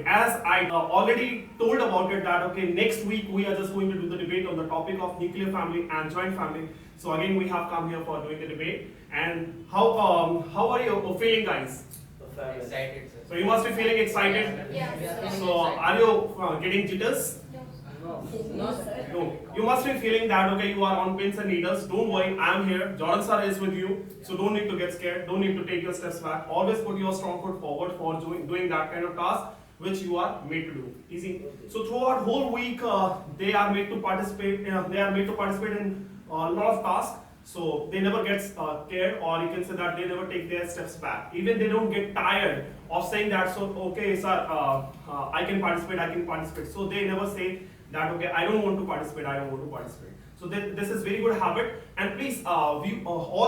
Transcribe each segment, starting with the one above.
as I already told about it that okay, next week we are just going to do the debate on the topic of nuclear family and joint family. So again, we have come here for doing the debate. And how are you feeling, guys? Excited, sir. So you must be feeling excited. Yeah. So are you getting jitters? No, sir. No. You must be feeling that okay, you are on pins and needles. Don't worry, I am here. Jordan sir is with you. So don't need to get scared. Don't need to take your steps back. Always put your strong foot forward for doing that kind of task which you are made to do. Easy. So throughout whole week, they are made to participate. They are made to participate in a lot of tasks. So they never get scared, or you can say that they never take their steps back. Even they don't get tired of saying that. So okay, sir, I can participate. I can participate. So they never say that okay, I don't want to participate. I don't want to participate. So this is very good habit. And please, all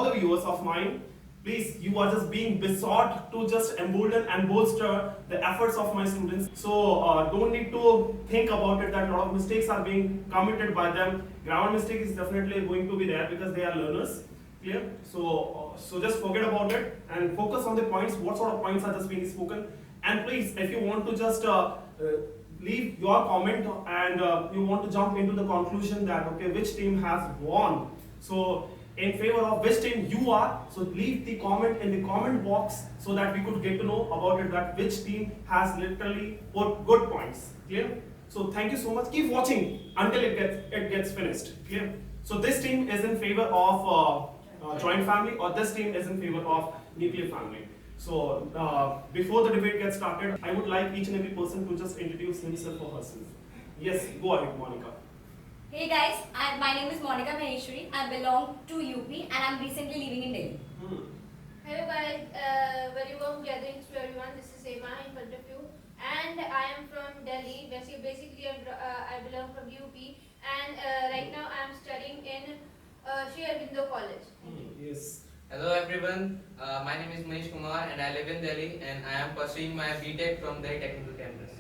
the viewers of mine, please, you are just being besought to just embolden and bolster the efforts of my students. So don't need to think about it that a lot of mistakes are being committed by them. Grammar mistake is definitely going to be there because they are learners. Clear? So just forget about it and focus on the points. What sort of points are just being spoken? And please, if you want to just leave your comment and you want to jump into the conclusion that okay, which team has won. So in favor of which team you are, so leave the comment in the comment box so that we could get to know about it that which team has literally put good points. Clear? So thank you so much. Keep watching until it gets finished. Clear? So this team is in favor of joint family, or this team is in favor of nuclear family. So before the debate gets started, I would like each and every person to just introduce himself or herself. Yes, go ahead, Monica. Hey guys, my name is Monica Maheshwari. I belong to UP and I'm recently living in Delhi. Hello guys, very warm gatherings to everyone. This is Ema in front of you, and I am from Delhi. Basically, I belong from UP, and right now I am studying in Sri Aurobindo College. Yes. Hello everyone, my name is Manish Kumar and I live in Delhi and I am pursuing my BTech from Delhi Technical Campus.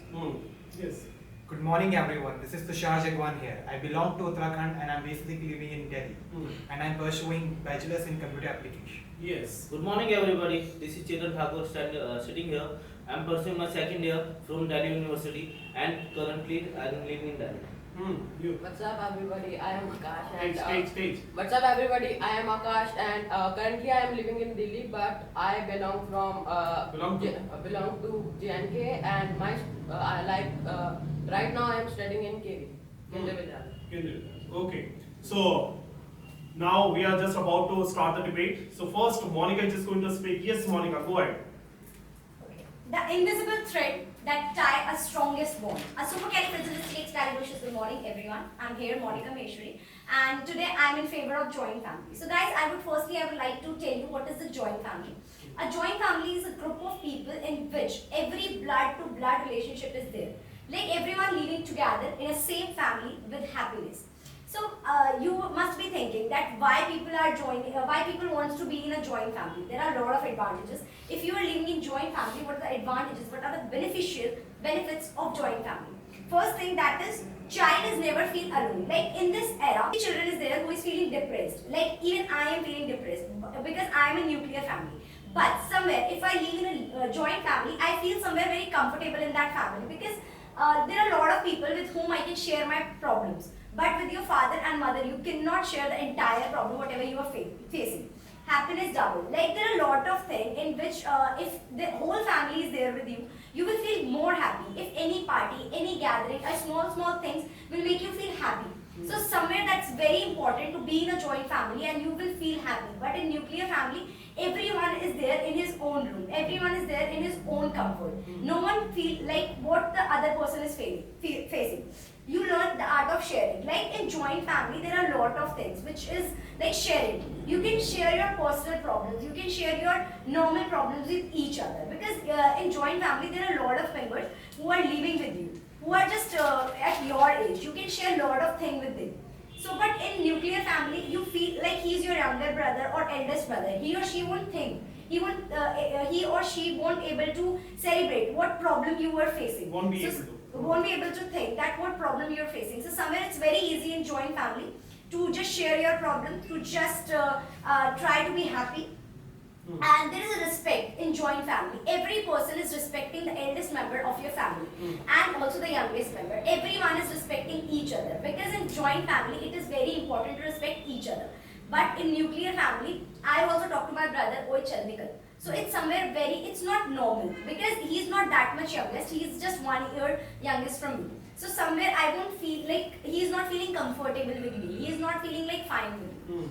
Yes. Good morning everyone, this is Tushar Jagwan here. I belong to Uttarakhand and I'm basically living in Delhi. And I'm pursuing Bachelor's in Computer Application. Yes. Good morning everybody, this is Chetan Thakur sitting here. I am pursuing my second year from Delhi University and currently I am living in Delhi. You. What's up everybody, I am Akash Stage. What's up everybody, I am Akash and currently I am living in Delhi, but I belong from belong to JNK and my right now I am studying in KV. Okay. So now we are just about to start the debate. So first, Monica is just going to speak. Yes, Monica, go ahead. The invisible thread that tie a strongest bond. A supercalifragilisticexpialidocious. Good morning, everyone. I'm here, Monica Maheshwari, and today I'm in favor of joint family. So, guys, I would like to tell you what is the joint family. A joint family is a group of people in which every blood-to-blood relationship is there, like everyone living together in a same family with happiness. So you must be thinking that why people are joining, why people wants to be in a joint family. There are a lot of advantages. If you are living in joint family, what are the advantages? What are the benefits of joint family? First thing, that is, child is never feel alone. Like in this era, children is there who is feeling depressed. Like even I am feeling depressed because I am a nuclear family. But somewhere, if I live in a joint family, I feel somewhere very comfortable in that family because there are a lot of people with whom I can share my problems. But with your father and mother, you cannot share the entire problem, whatever you are facing. Happiness double. Like there are a lot of things in which if the whole family is there with you, you will feel more happy. If any party, any gathering, small things will make you feel happy. So somewhere that's very important to be in a joint family and you will feel happy. But in nuclear family, everyone is there in his own room. Everyone is there in his own comfort. No one feel like what the other person is facing. You learn the art of sharing. Like in joint family, there are a lot of things which is like sharing. You can share your personal problems. You can share your normal problems with each other. Because in joint family, there are a lot of members who are living with you, who are just at your age. You can share a lot of things with them. So, but in nuclear family, you feel like he's your younger brother or eldest brother. He or she won't think. He or she won't able to celebrate what problem you were facing. Won't be able to. Won't be able to think that what problem you're facing. So somewhere it's very easy in joint family to just share your problem, to just try to be happy. And there is a respect in joint family. Every person is respecting the eldest member of your family and also the youngest member. Everyone is respecting each other because in joint family it is very important to respect each other. But in nuclear family, I also talked to my brother, Oi Chandikal. So it's somewhere it's not normal because he's not that much youngest. He's just 1 year youngest from me. So somewhere I don't feel like he's not feeling comfortable with me. He's not feeling like fine with me.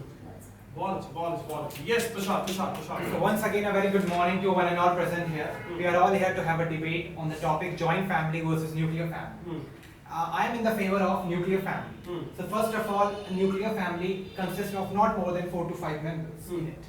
Yes, Tushar. So once again, a very good morning to one and all present here. We are all here to have a debate on the topic joint family versus nuclear family. I am in the favor of nuclear family. So first of all, a nuclear family consists of not more than 4 to 5 members in it.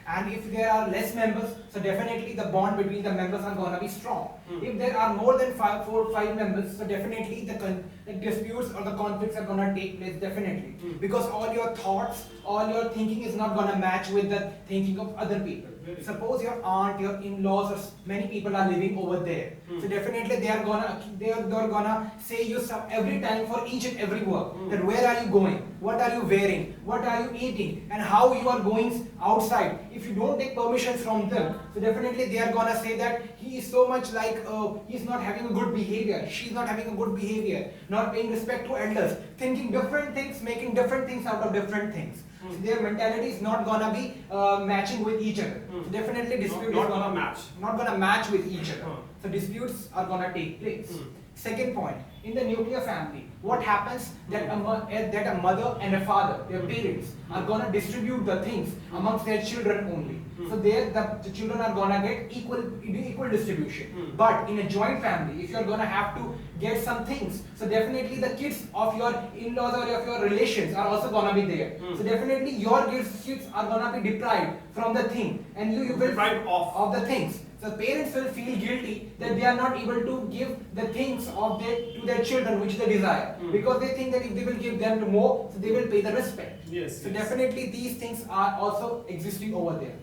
And if there are less members, so definitely the bond between the members are going to be strong. If there are more than 4 or 5 members, so definitely the disputes or the conflicts are going to take place definitely. Because all your thoughts, all your thinking is not going to match with the thinking of other people. Suppose your aunt, your in-laws, or many people are living over there. So definitely they are gonna say you every time for each and every work that where are you going, what are you wearing, what are you eating, and how you are going outside. If you don't take permission from them, so definitely they are gonna say that he is so much like he's not having a good behavior, she's not having a good behavior, not paying respect to elders, thinking different things, making different things out of different things. So their mentality is not gonna be matching with each other. So definitely dispute Not is gonna match. Not gonna match with each other. So disputes are gonna take place. Second point, in the nuclear family, what happens that a mother and a father, their parents, are gonna distribute the things amongst their children only. So there the children are gonna get equal distribution. But in a joint family, if you're gonna have to get some things, so definitely the kids of your in-laws or of your relations are also gonna be there. So definitely your kids are gonna be deprived from the thing, and you will Deprived of the things. So parents will feel guilty that they are not able to give the things to their children which they desire, because they think that if they will give them to more, so they will pay the respect. Yes. So definitely these things are also existing over there.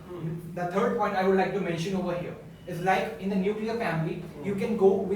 The third point I would like to mention over here is like in the nuclear family, you can go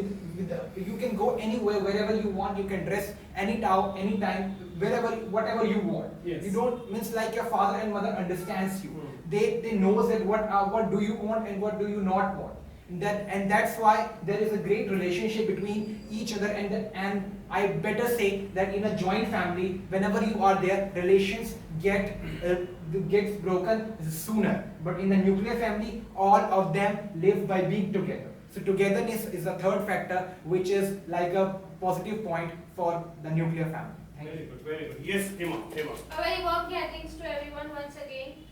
you can go anywhere, wherever you want. You can dress anytime, whatever you want. Yes. You don't means like your father and mother understands you. They knows that what do you want and what do you not want. And that's why there is a great relationship between each other, and I better say that in a joint family, whenever you are there, relations gets broken sooner. But in the nuclear family, all of them live by being together. So togetherness is the third factor, which is like a positive point for the nuclear family. Thank you. Very good. Yes, Hema. A very warm greetings to everyone once again.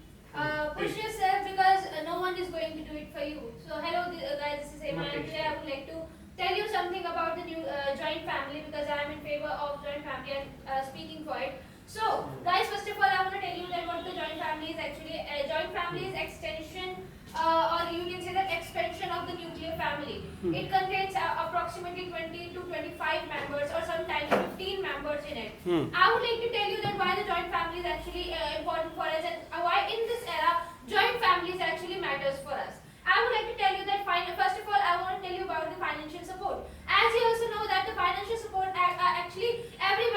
Push yourself because no one is going to do it for you. So hello guys, this is Emma, and today I would like to tell you something about the new joint family because I am in favor of joint family and speaking for it. So guys, first of all I want to tell you that what the joint family is actually. Joint family is extension or you can say that expansion of the nuclear family. It contains approximately 20 to 25 members or sometimes 15 members in it. I would like to tell you that why the joint family is actually important for us and why in this era joint families actually matters for us. I would like to tell you that first of all I want to tell you about the financial support. As you also know that the financial support actually every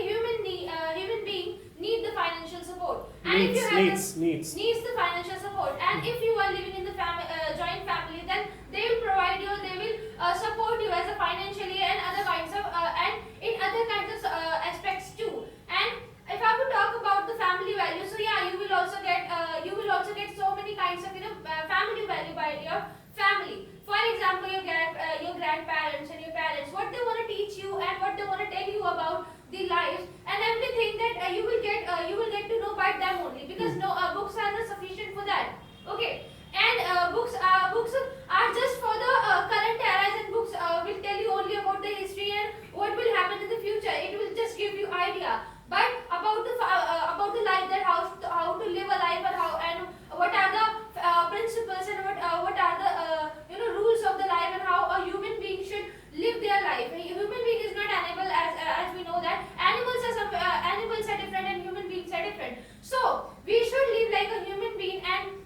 human being need the financial support. And if you have needs the financial support, and if you are living in the joint family, then they will provide you, they will support you as a financially and other kinds of and in other kinds of aspects too. And if I would talk about the family value, so yeah, you will also get so many kinds of family value by your family. For example, your grandparents and your parents, what they want to teach you and what they want to tell you about the lives and everything that you will get to know by them only, because no books are not sufficient for that. Okay, and books are just for the current eras, and books will tell you only about the history and what will happen in the future. It will just give you idea, but about the life, that how to live a life and how and what are the principles and what are the rules of the life and how a human being should live their life. A human being is not animal, as we know that animals are different and human beings are different. So we should live like a human being, and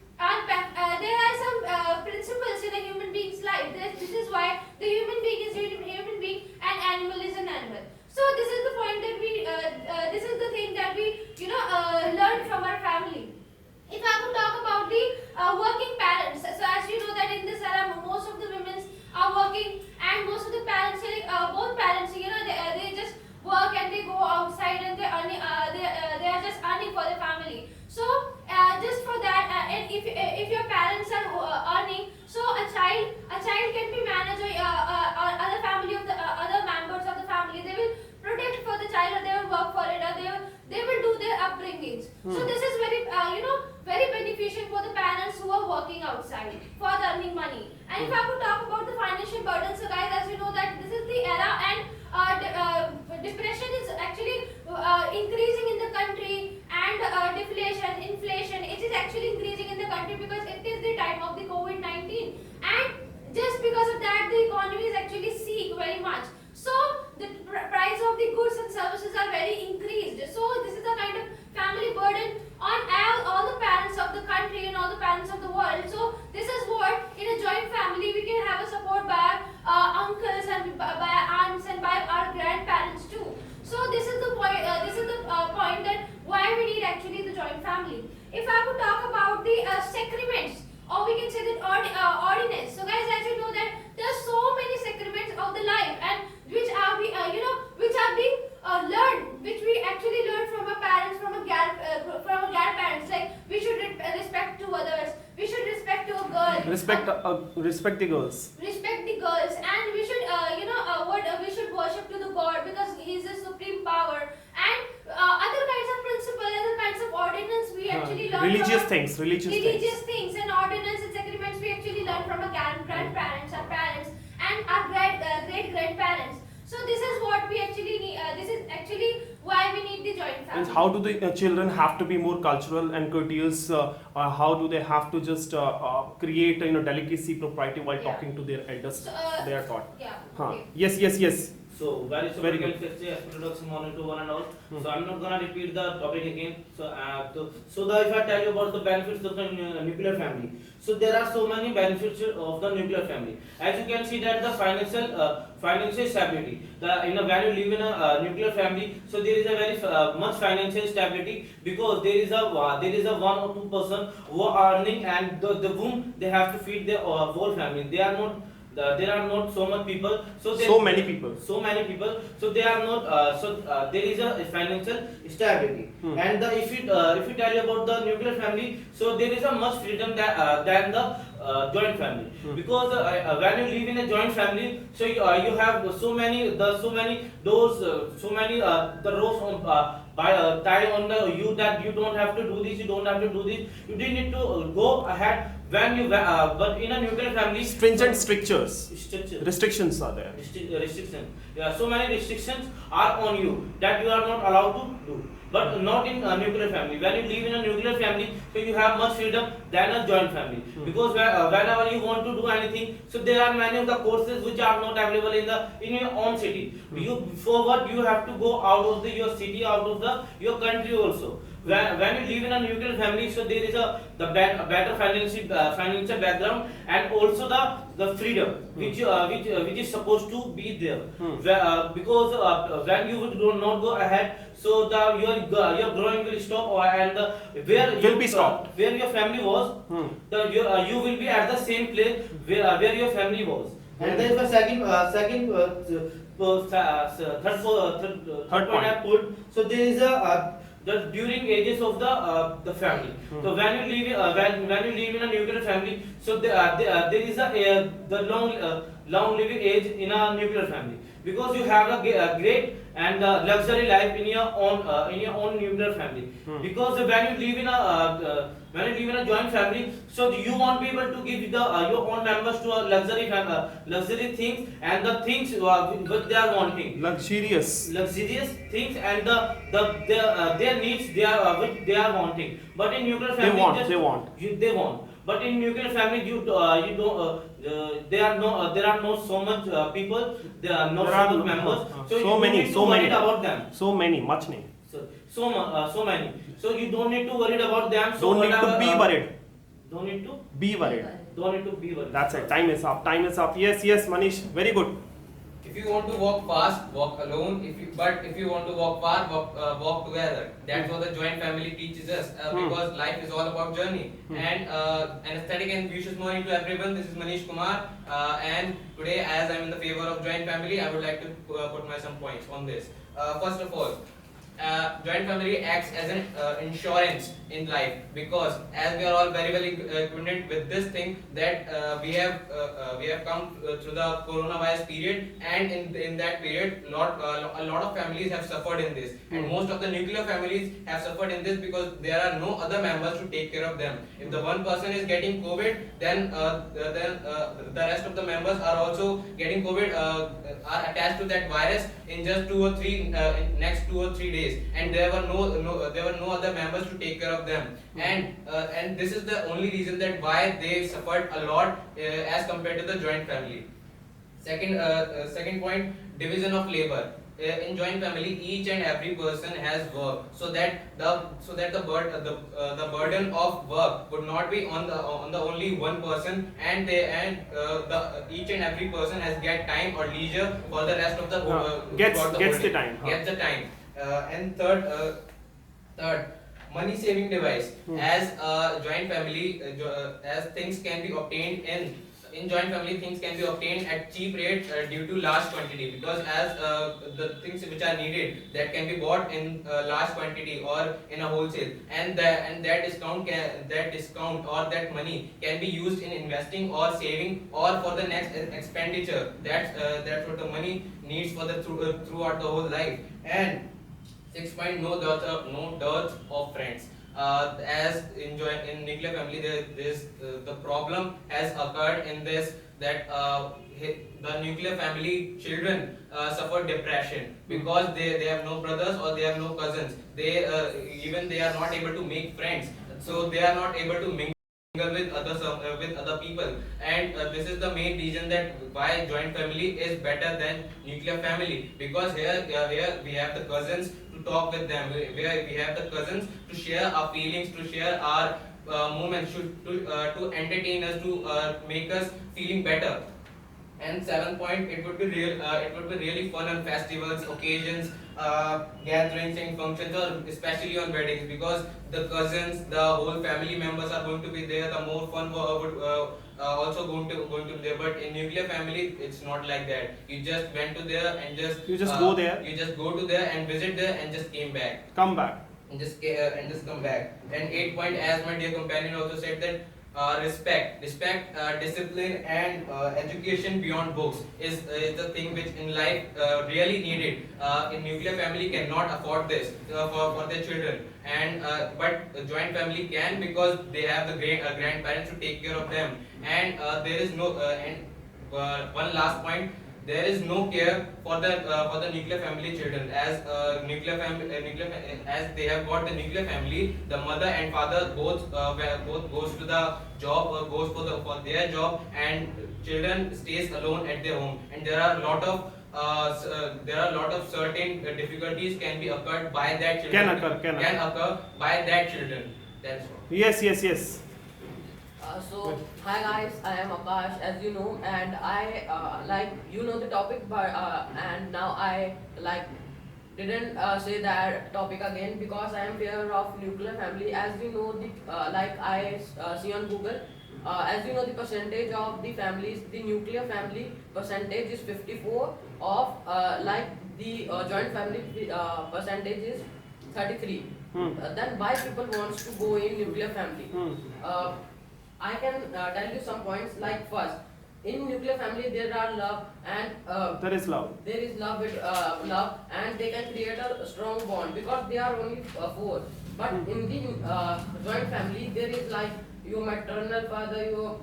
So this is very, very beneficial for the parents who are working outside for earning money. And if I could talk about the financial burden, so guys, as you know that this is the era and depression is actually increasing in the country, and deflation, inflation, it is actually increasing in the country because it is the time of the COVID-19, and just because of that the economy is actually sick very much. So the price of the goods and services are very increased. So this is the kind of family burden on all the parents of the country and all the parents of the world. So this is what in a joint family we can have a support by our uncles and by our aunts and by our grandparents too. So this is the point. Point that why we need actually the joint family. If I could talk about the sacraments, or we can say that ordinance. So guys, as you know that there are so many sacraments of the life, and which are which are being learned, which we actually learn from our parents, from our grandparents. Like we should respect to others, we should respect to a girl, Respect the girls. respect the girls, and we should we should worship to the God because He is the supreme power, and other kinds of principles, other kinds of ordinance we actually learn Religious from things. religious things and ordinance and sacraments we actually learn from our grandparents, our parents, and our great grandparents. So this is what we actually need. This is actually why we need the joint family. And how do the children have to be more cultural and courteous? How do they have to just create delicacy, propriety while Yeah. talking to their elders? So, They are taught. Yeah. Huh. Okay. Yes. So very Very good. good. Introduction morning to one and all. So I'm not gonna repeat the topic again. So if I tell you about the benefits of the nuclear family, so there are so many benefits of the nuclear family. As you can see that the financial stability. When you live in a nuclear family, so there is a very much financial stability because there is a one or two person who are earning, and the whom they have to feed their whole family. There are not so much people. So many people. So they are not. There is a financial stability. And if you tell you about the nuclear family, so there is a much freedom than the joint family. Because when you live in a joint family, so you have so many doors, the rows on tie on you that you don't have to do this, you don't have to do this. You didn't need to go ahead when you but in a nuclear family, Stringent strictures. structure. Restrictions are there. Restriction. Yeah, so many restrictions are on you that you are not allowed to do. But not in a nuclear family. When you live in a nuclear family, so you have much freedom than a joint family. Because whenever you want to do anything, so there are many of the courses which are not available in your own city. For what you have to go out of your city, out of your country also. When you live in a nuclear family, so there is the better financial background, and also the freedom which is supposed to be there. Because when you would not go ahead, so your growing will stop, and Will be stopped. where your family was, you will be at the same place where your family was. And there is a third point I put. So there is the during ages of the family. So when you live in a nuclear family, so there is the long living age in a nuclear family, because you have a great and luxury life in your own nuclear family. Because when you live in a joint family, so you won't be able to give your own members to a luxury things, and the things what they are wanting, Luxurious. things, and their needs which they are wanting. But in nuclear They family, want. they want. But in nuclear family, you don't. There are not so much people. There are not so much members. So you many, don't need so to worry many. about them. So many, much name. So many. So you don't need to worry about them. So Don't need to whatever, be worried. Don't need to. Be worried. Don't need to be worried. That's it. Time is up. Yes, Manish. Very good. If you want to walk fast, walk alone. If you want to walk far, walk together. That's what the joint family teaches us. Because life is all about journey. And an aesthetic and vicious morning to everyone. This is Manish Kumar. And today, as I'm in the favor of joint family, I would like to put my some points on this. First of all, joint family acts as an insurance in life, because as we are all very well acquainted with this thing, that we have come through the coronavirus period, and in that period a lot of families have suffered in this, and most of the nuclear families have suffered in this because there are no other members to take care of them. If the one person is getting COVID, then the rest of the members are also getting COVID, are attached to that virus in just 2 or 3 in next 2 or 3 days, and there were no other members to take care of them, and this is the only reason that why they suffered a lot as compared to the joint family. Second point, division of labor. In joint family, each and every person has work, so that the burden of work would not be on the only one person, and each and every person has get time or leisure for the rest of the Gets for the the whole day. time. Gets the time. And third, money saving device. As a joint family, as things can be obtained in joint family, things can be obtained at cheap rate due to large quantity, because as the things which are needed, that can be bought in large quantity or in a wholesale, and that discount or that money can be used in investing or saving or for the next expenditure. That's what the money needs for the throughout the whole life. And 6 point, no dearth of friends. As in nuclear family, the problem has occurred in this, that the nuclear family children suffer depression because they have no brothers or they have no cousins. They are not able to make friends, so they are not able to mingle with other people, and this is the main reason that why joint family is better than nuclear family, because here we have the cousins to talk with them, where we have the cousins to share our feelings, to share our moments, to entertain us, to make us feeling better. And 7 point, it would be really fun on festivals, occasions, gatherings and functions, or especially on weddings, because the cousins, the whole family members are going to be there. The more fun would also going to be there. But in nuclear family, it's not like that. You just went to there and You just go there. You just go to there and visit there and just came back. Come back. And just come back. And 8 point, as my dear companion also said, that respect, discipline, and education beyond books is the thing which in life really needed. In nuclear family cannot afford this for their children, and but a joint family can, because they have the grandparents to take care of them, and there is no one last point. There is no care for the nuclear family children, as as they have got the nuclear family, the mother and father both goes to the job or goes for their job, and children stays alone at their home, and there are a lot of certain difficulties can be occurred by that children. Can occur by that children. That's all. Yes. So hi guys, I am Akash, as you know, and I the topic, but and now I didn't say that topic again, because I am fear of nuclear family. As you know, I see on Google, as you know, the percentage of the families, the nuclear family percentage is 54, of the joint family percentage is 33. Then why people wants to go in nuclear family? I can tell you some points. Like, first, in nuclear family there are love, and There is love. there is love with love, and they can create a strong bond, because they are only 4. But in the joint family, there is your maternal father, your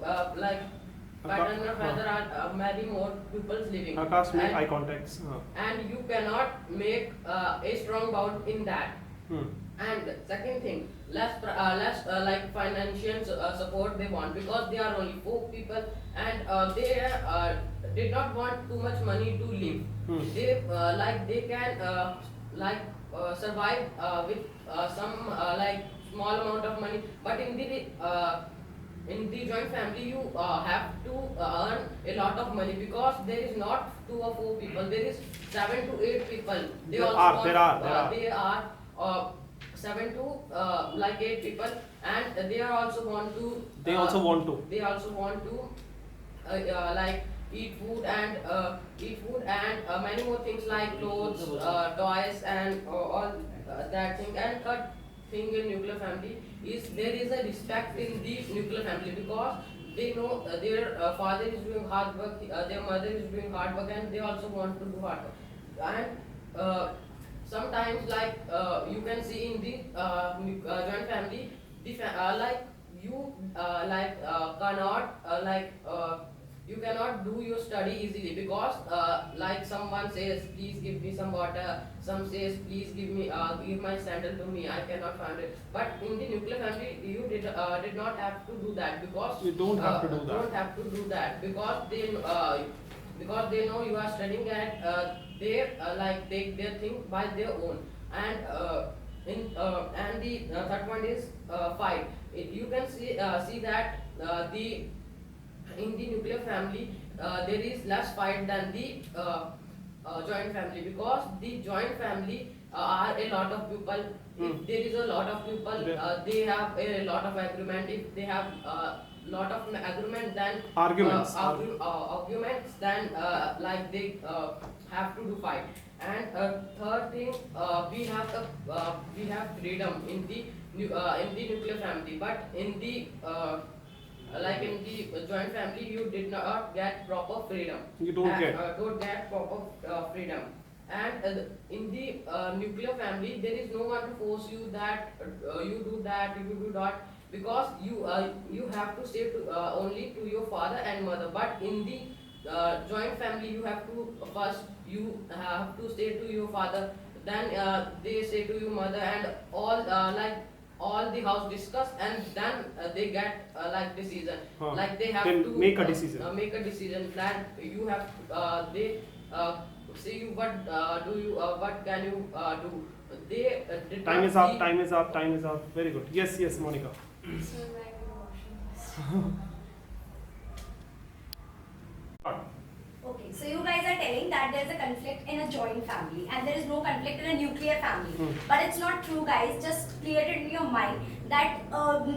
paternal father are many more people living. Akash, make And- eye contacts. and you cannot make a strong bond in that. And second thing, less financial support they want, because they are only 4 people, and they did not want too much money to live. They can survive with some small amount of money, but in the joint family you have to earn a lot of money, because there is not 2 or 4 people, there is 7 to 8 people. They There also are. They are 7 to 8 people, and they are also want to. They also want to. They also want to eat food and many more things like clothes, toys, and all that thing. And third thing in nuclear family is there is a respect in the nuclear family because they know their father is doing hard work, their mother is doing hard work, and they also want to do hard work. And sometimes, like you can see in the joint family, like you cannot you cannot do your study easily because like someone says please give me some water, some says please give my sandal to me, I cannot find it. But in the nuclear family you did not have to do that because You don't have to do that. don't have to do that because they know you are studying and they take their thing by their own. And and the third one is fight. You can see that the in the nuclear family there is less fight than the joint family because the joint family are a lot of people. If there is a lot of people, they have a lot of agreement. If they have lot of agreement, then Arguments. arguments, then like they have to do fight. And third thing, we have freedom in the nuclear family, but in the like in the joint family, you did not get proper freedom. You don't get. Don't get proper freedom. And in the nuclear family, there is no one to force you that you do that, you do that, because you have to stay only to your father and mother. But in the joint family, you have to stay to your father, then they say to your mother, and all the house discuss, and then they get decision. Like they have Then to make a decision. make a decision that you have they say you what can you do. They did Time not is up, see- time is up, time is up. Very good. Yes, yes, Monica. So like emotions. Okay, so you guys are telling that there's a conflict in a joint family and there is no conflict in a nuclear family. But it's not true, guys. Just clear it in your mind that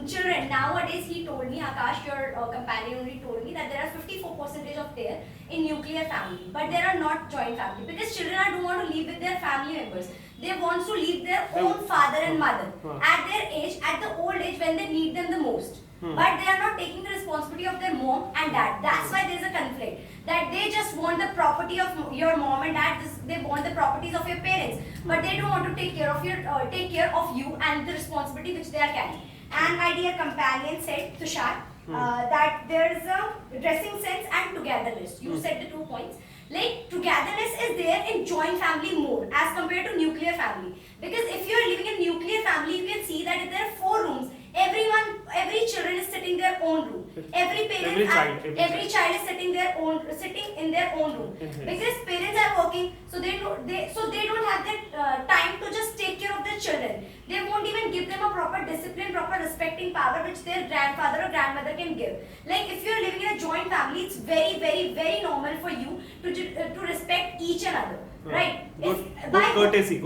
children, nowadays he told me, Akash, your companion only told me that there are 54% of there in nuclear family. But there are not joint family because children don't want to live with their family members. They want to leave their own father and mother at their age, at the old age when they need them the most. But they are not taking the responsibility of their mom and dad. That's why there's a conflict. That they just want the property of your mom and dad. They want the properties of your parents, but they don't want to take care of you and the responsibility which they are carrying. And my dear companion said, Tushar, that there is a dressing sense and togetherness. You said the 2 points. Like togetherness is there in joint family more as compared to nuclear family. Because if you are living in nuclear family, you can see that if there are 4 rooms, every children is sitting their own room. Every child is sitting in their own room. Because parents are working, so they don't have that time to just take care of their children. They won't even give them a proper discipline, proper respecting power which their grandfather or grandmother can give. Like if you are living in a joint family, it's very, very, very normal for you to respect each another. Right? Good courtesy Is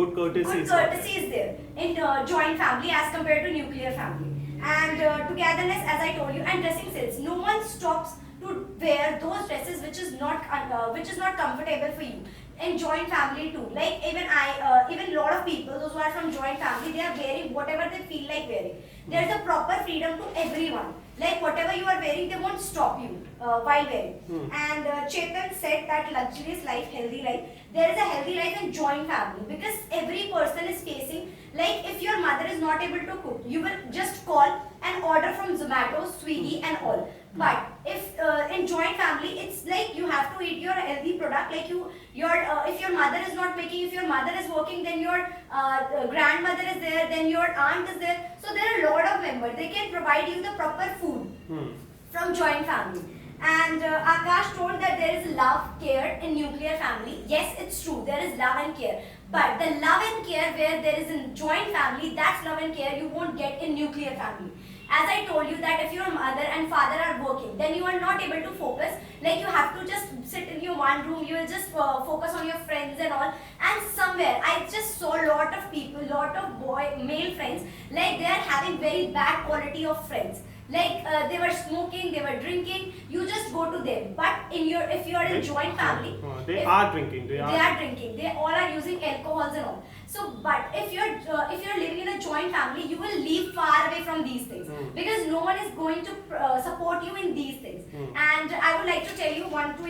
there in joint family as compared to nuclear family. And togetherness, as I told you, and dressing sense. No one stops to wear those dresses which is not comfortable for you. In joint family too, like even a lot of people, those who are from joint family, they are wearing whatever they feel like wearing. There is a proper freedom to everyone. Like whatever you are wearing, they won't stop you while wearing. And Chetan said that luxurious life, healthy life. There is a healthy life in joint family because every person is facing. Like if your mother is not able to cook, you will just call and order from Zomato, Swiggy, and all. But if in joint family, it's like you have to eat your healthy product. Like if your mother is not making, if your mother is working, then your grandmother is there, then your aunt is there. So there are a lot of members. They can provide you the proper food from joint family. And Akash told that there is love, care in nuclear family. Yes, it's true. There is love and care. But the love and care where there is in joint family, that's love and care you won't get in nuclear family. As I told you that if your mother and father are working, then you are not able to focus. Like you have to just sit in your one room, you will just focus on your friends and all. And somewhere, I just saw a lot of people, male friends, like they are having very bad quality of friends. like they were smoking, they were drinking, you just go to them. But if you are in joint family, They if- are drinking. They they are. are drinking, they all are using alcohols and all. So but if you're living in a joint family, you will live far away from these things, because no one is going to support you in these things. And I would like to tell you one two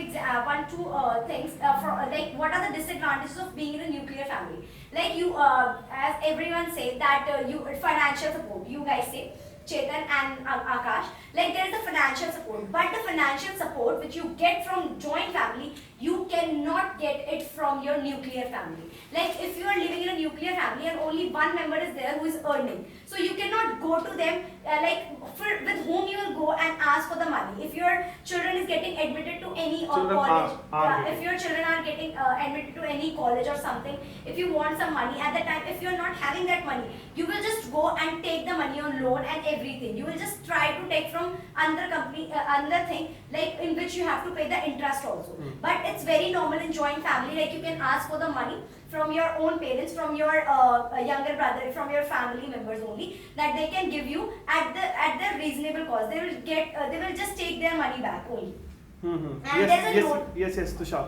things like what are the disadvantages of being in a nuclear family. Like you as everyone say that you financial support, you guys say, Chetan and Akash, like there is a financial support, but the financial support which you get from joint family, you cannot get it from your nuclear family. Like if you are living in a nuclear family and only one member is there who is earning, so you cannot go to them with whom you will go and ask for the money. If your children is getting admitted to any Children college, are if your children are getting admitted to any college or something, if you want some money at the time, if you are not having that money, you will just go and take the money on loan and everything. You will just try to take from another company, another thing, like in which you have to pay the interest also. But it's very normal in joint family, like you can ask for the money from your own parents, from your younger brother, from your family members only, that they can give you at the reasonable cost. They will just take their money back only. And there's a loan. Yes, Tushar.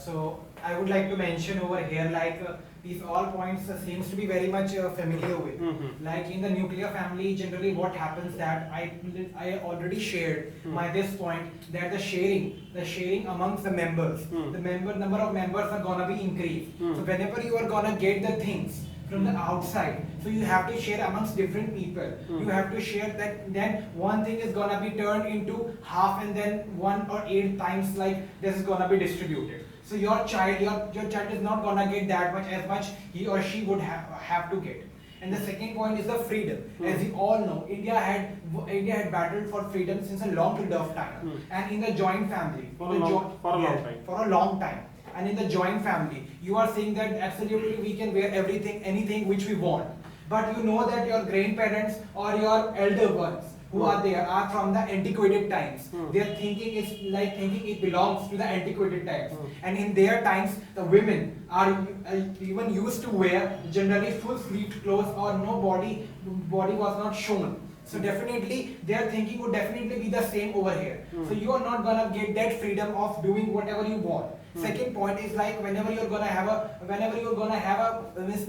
So I would like to mention over here, these all points seems to be very much familiar with. Like in the nuclear family, generally what happens that I already shared this point, that the sharing amongst the members, the number of members are gonna be increased. So whenever you are gonna get the things from the outside, so you have to share amongst different people. You have to share that, then one thing is gonna be turned into half, and then 1 or 8 times like this is gonna be distributed. So your child is not gonna get that much as much he or she would have to get. And the second point is the freedom. As you all know, India had battled for freedom since a long period of time. And in the joint family, For a long time. And in the joint family, you are saying that absolutely we can wear anything which we want. But you know that your grandparents or your elder ones who are there are from the antiquated times. Their thinking is like thinking it belongs to the antiquated times. And in their times, the women are even used to wear generally full sleeved clothes, or no body was not shown. So definitely their thinking would definitely be the same over here. So you are not gonna get that freedom of doing whatever you want. Second point is like whenever you're gonna have a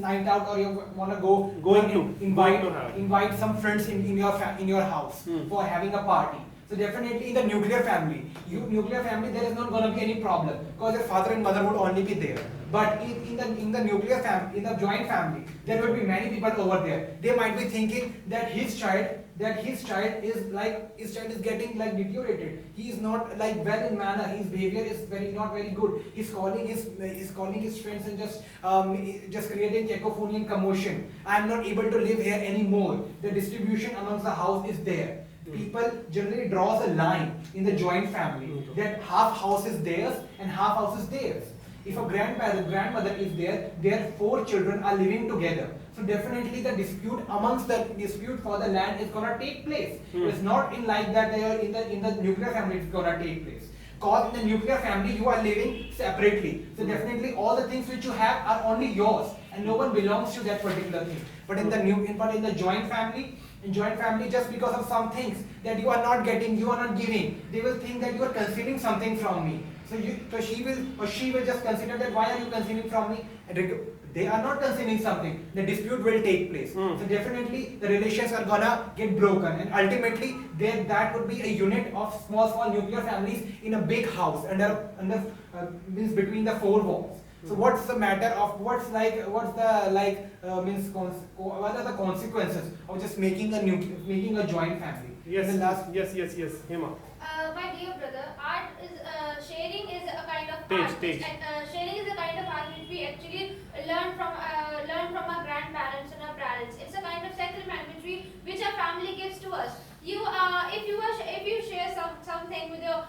night out, or you wanna invite some friends in your house for having a party. So definitely in the nuclear family there is not gonna be any problem, because your father and mother would only be there. But in the joint family, there will be many people over there. They might be thinking that his child is getting like deteriorated. He is not like well in manner. His behavior is not very good. He's calling his friends and just creating cacophony and commotion. I am not able to live here anymore. The distribution amongst the house is there. People generally draws a line in the joint family that half house is theirs and half house is theirs. If a grandmother is there, their 4 children are living together. So definitely the dispute for the land is gonna take place. It's not in like that in the nuclear family it's gonna take place. Because in the nuclear family you are living separately. So definitely all the things which you have are only yours, and no one belongs to that particular thing. But in the joint family, just because of some things that you are not getting, you are not giving, they will think that you are concealing something from me. So she will just consider that, why are you concealing from me? They are not concealing something. The dispute will take place. So definitely the relations are gonna get broken, and ultimately that would be a unit of small nuclear families in a big house means between the 4 walls. So what's the matter of what are the consequences of just making a joint family? Yes, Hema. My dear brother, art is sharing is a kind of Teach, art. teach. And sharing is a kind of art which we actually learn from our grandparents and our parents. It's a kind of sacrament which our family gives to us. If you share something with your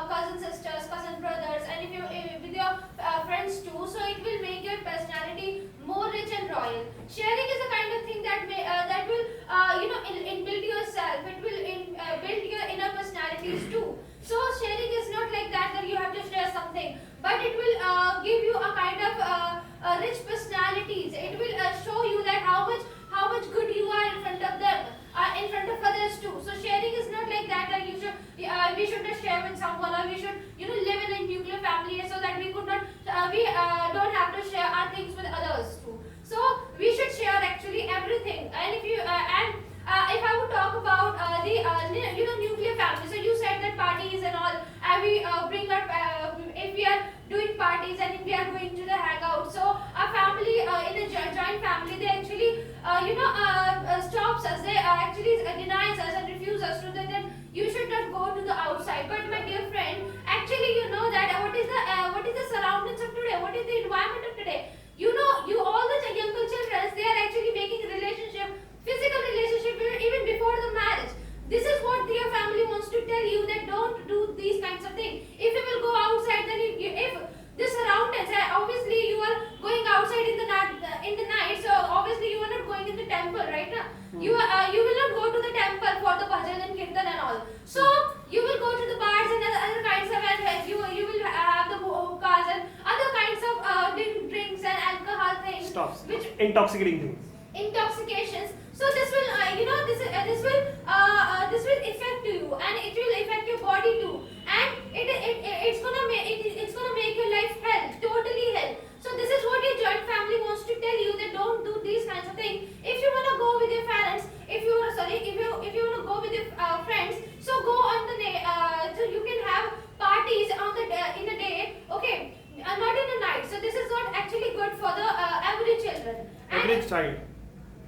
cousin sisters, cousin brothers, and with your friends too, so it will make your personality more rich and royal. Sharing is a kind of thing that will build yourself. It will build your inner personalities too. So sharing is not like that you have to share something, but it will give you a kind of rich personalities. It will show you that how much good you are in front of them, in front of others intoxicating things. Intoxications. So this will, this will affect you, and it will affect your body too, and it's gonna make your life hell, totally hell. So this is what your joint family wants to tell you, that don't do these kinds of things. If you wanna go with your parents, if you wanna go with your friends, so go on the day, so you can have parties on the in the day, okay, not in the night. So this is not actually good for the every children. Every child.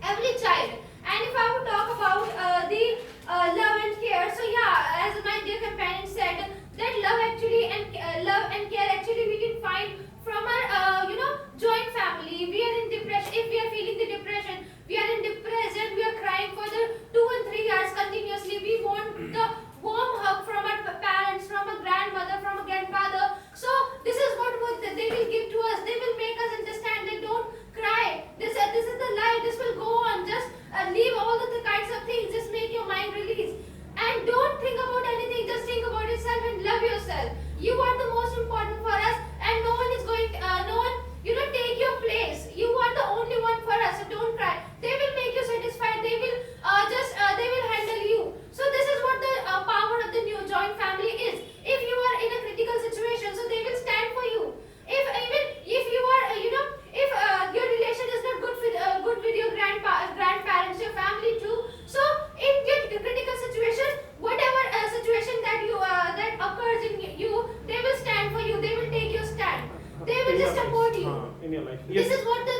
Every child. And if I would talk about the love and care, so yeah, as my dear companion said, that love and care actually we can find from our joint family. We are in depression. If we are feeling the depression, we are in depression. We are crying for the 2 and 3 hours continuously. We want the warm hug from our parents, from a grandmother, from a grandfather. So this is what they will give to us. They will make us understand. They don't cry. This is the life. This will go on. Just leave all of the kinds of things. Just make your mind release. And don't think about anything. Just think about yourself and love yourself. You are the most important for us, and no one is going. No one, take your place. You are the only one for us. So don't cry. They will make you satisfied. They will they will handle you. So this is what the power of the new joint family is. If you are in a critical situation, so they will stand for you. If you are, if your relation is not good with your grandparents, your family too. So in your critical situation, whatever situation that that occurs in you, they will stand for you. They will take your stand. They will just support you. In your life. This Yes. is what the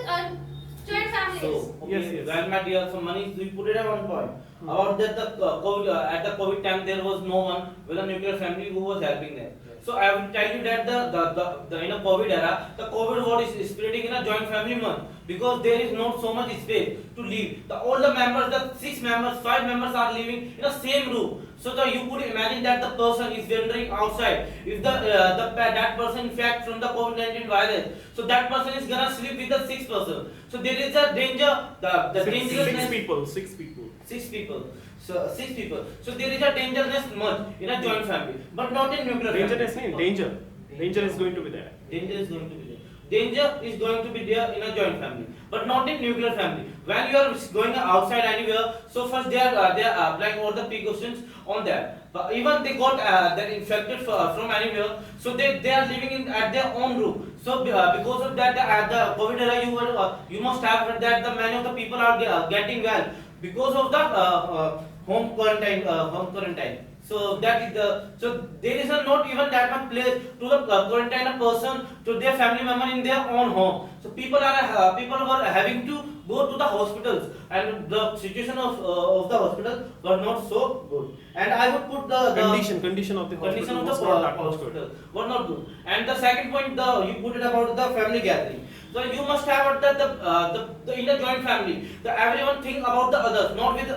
joint family is. So, Yes, okay, yes. well, my dear, so Manish, you put it at one point. About that, COVID, at the COVID time, there was no one with a nuclear family who was helping them. So I will tell you that the in a COVID era, the COVID word is spreading in a joint family month, because there is not so much space to live. All the members, the 6 members, 5 members are living in the same room. So you could imagine that the person is wandering outside. If that person infect from the COVID-19 virus, so that person is gonna sleep with the 6th person. So there is a danger. The dangerousness. 6 people. 6 people. 6 people. So 6 people. So there is a dangerousness much in a joint family, but not in nuclear Danger family. is named. Danger. Danger is going to be there. Danger is going to be there. Danger is going to be there in a joint family, but not in nuclear family. When you are going outside anywhere, so first they are applying all the precautions on that. But even they got they're infected from anywhere, so they are living at their own room. So because of that, at the COVID era, you must have heard that many of the people are getting well because of the home quarantine. So that is there is not even that much place to the quarantine a person to their family member in their own home. So people were having to go to the hospitals, and the situation of the hospital were not so good. And I would put the Condition of the condition hospital of was the not that much good. hospital were not good. And the second point, you put it about the family gathering. So you must have the in the joint family, everyone think about the others, not with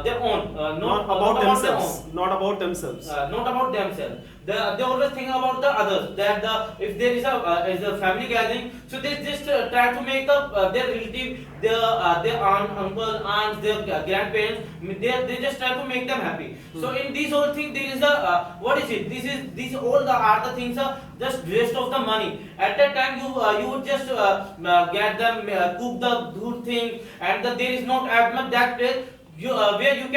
their own, Not about themselves. Not about themselves. not about themselves. They always think about the others. That if there is a family gathering, so they just try to make their relative, their uncle, aunts, their grandparents, they just try to make them happy. So in these whole thing, there is what is it? These all are the things are just waste of the money. At that time, you would just get them, cook the good thing, and there is not as much that place where you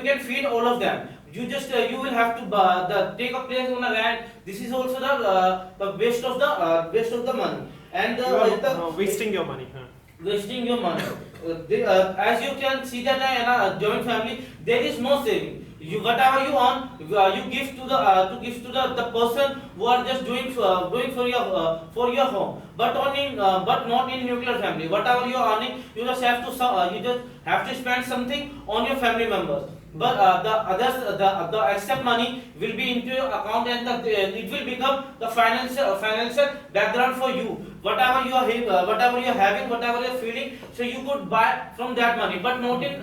can feed all of them. You just you will have to take a place on a land. This is also the waste of the money, and You are wasting your money. Huh? wasting your money. As you can see that in a joint family, there is no saving. Whatever you earn, you give to the person who are just doing for your home. But not in nuclear family. Whatever you are earning, you just have to spend something on your family members. But the others, the extra money will be into your account, and it will become the financial background for you. Whatever you are having, whatever you are feeling, so you could buy from that money, but not in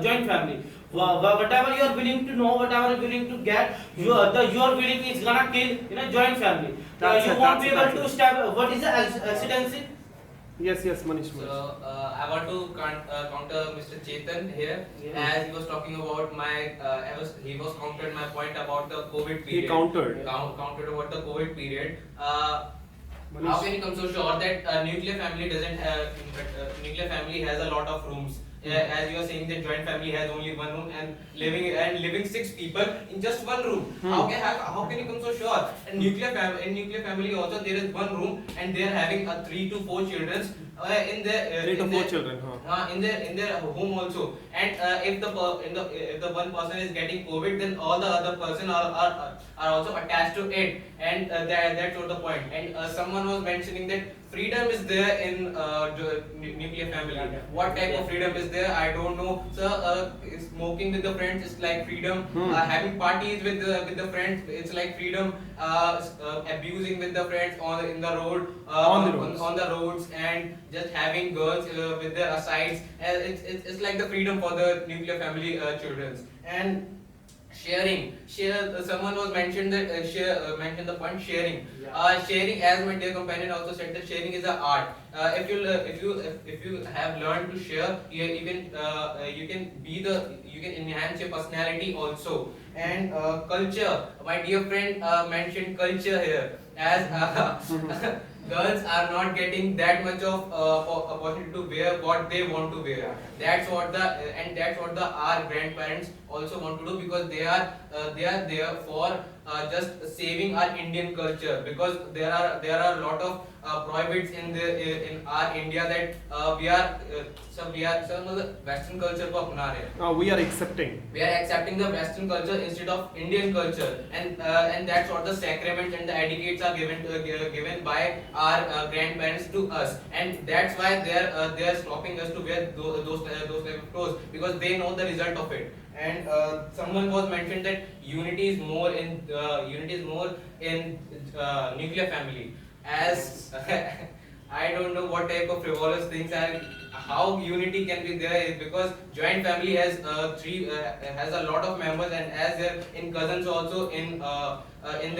joint family. Whatever you are willing to know, whatever you are willing to get, your willing is gonna kill in a joint family. You won't be able to establish what is the accidency. Yes, Manish. So I want to counter Mr. Chetan here, as he was talking about he was countered my point about the COVID period. He countered. Countered about the COVID period. How can you come so sure that nuclear family doesn't have nuclear family has a lot of rooms? As you are saying that joint family has only one room and living six people in just one room. How can you come so sure? And nuclear family also there is one room and they are having 3 to 4 children in their 3 to in 4 their- children, huh? in their home also. And if the one person is getting COVID, then all the other person are also attached to it. And that's what the point. And someone was mentioning that freedom is there in nuclear family. What type of freedom is there? I don't know. So smoking with the friends is like freedom. Having parties with the friends, it's like freedom. Abusing with the friends in the road, on the roads, and just having girls with their asides. It's like the freedom for the nuclear family children. And someone was mentioned that mentioned the point sharing. Sharing, as my dear companion also said, that sharing is an art. If you have learned to share, you can enhance your personality also. And culture, my dear friend mentioned culture here, as girls are not getting that much of opportunity to wear what they want to wear. That's what the our grandparents also want to do, because they are there for just saving our Indian culture, because there are a lot of prohibits in our India that we are some of the Western culture को अपना रहे हैं. We are accepting. We are accepting the Western culture instead of Indian culture, and that's what the sacraments and the etiquettes are given by our grandparents to us, and that's why they are stopping us to wear those type of clothes, because they know the result of it. And someone was mentioned that unity is more in nuclear family. As I don't know what type of frivolous things are. How unity can be there is because joint family has has a lot of members, and as their in cousins also in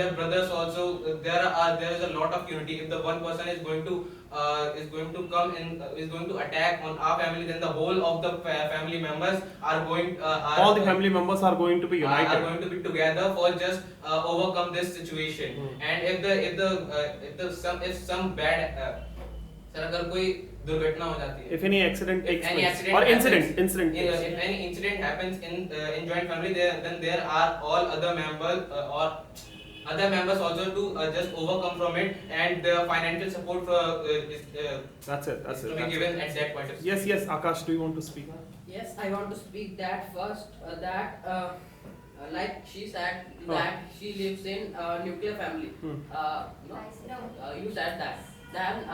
their brothers also there is a lot of unity. If the one person is going to come and is going to attack on our family, then the whole of the family members are going All the family members are going to be are united. going to be together for just overcome this situation. And if some bad sir अगर कोई दुर्घटना हो जाती है, If any accident takes any place accident or happens, incident if takes any incident happens in joint family, then there are all other members or other members also to just overcome from it, and the financial support That's it. is to be given at that point of time. Yes, Akash, do you want to speak? Yes, I want to speak that first. Like she said that she lives in nuclear family. No, you said that. Then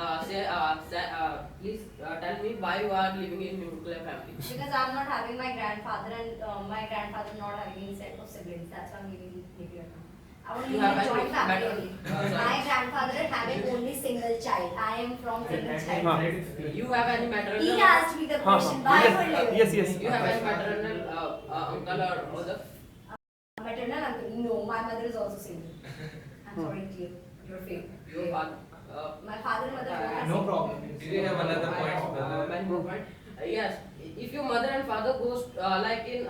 please tell me why you are living in nuclear family. Because I'm not having my grandfather and my grandfather not having any set of siblings. That's why I'm living in nuclear family. I want to You live have in joint any family better- only. My grandfather is having only single child. I am from single child. You have any He maternal? asked me the question, why Yes, we're living. yes. You have any maternal uncle or mother? Maternal uncle? No, my mother is also single. I'm sorry to you. Your favorite. Your father? My father and mother both are No single. problem. Do you have another point, brother? Many more point. Yes, if your mother and father goes like in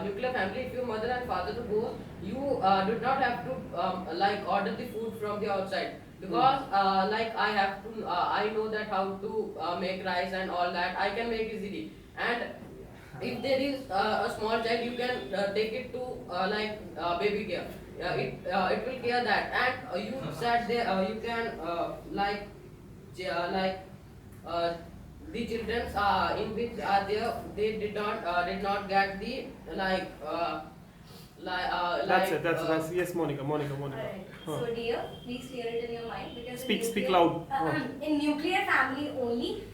nuclear family, if your mother and father goes, you do not have to like order the food from the outside, because like I have to I know that how to make rice and all that I can make easily. And if there is a small child, you can take it to like baby care. It will care that. And you said there you can like the children in which are there, they did not get the That's it. That's yes, Monica. Alright. Huh. So dear, please clear it in your mind, because Speak in loud. in nuclear family only,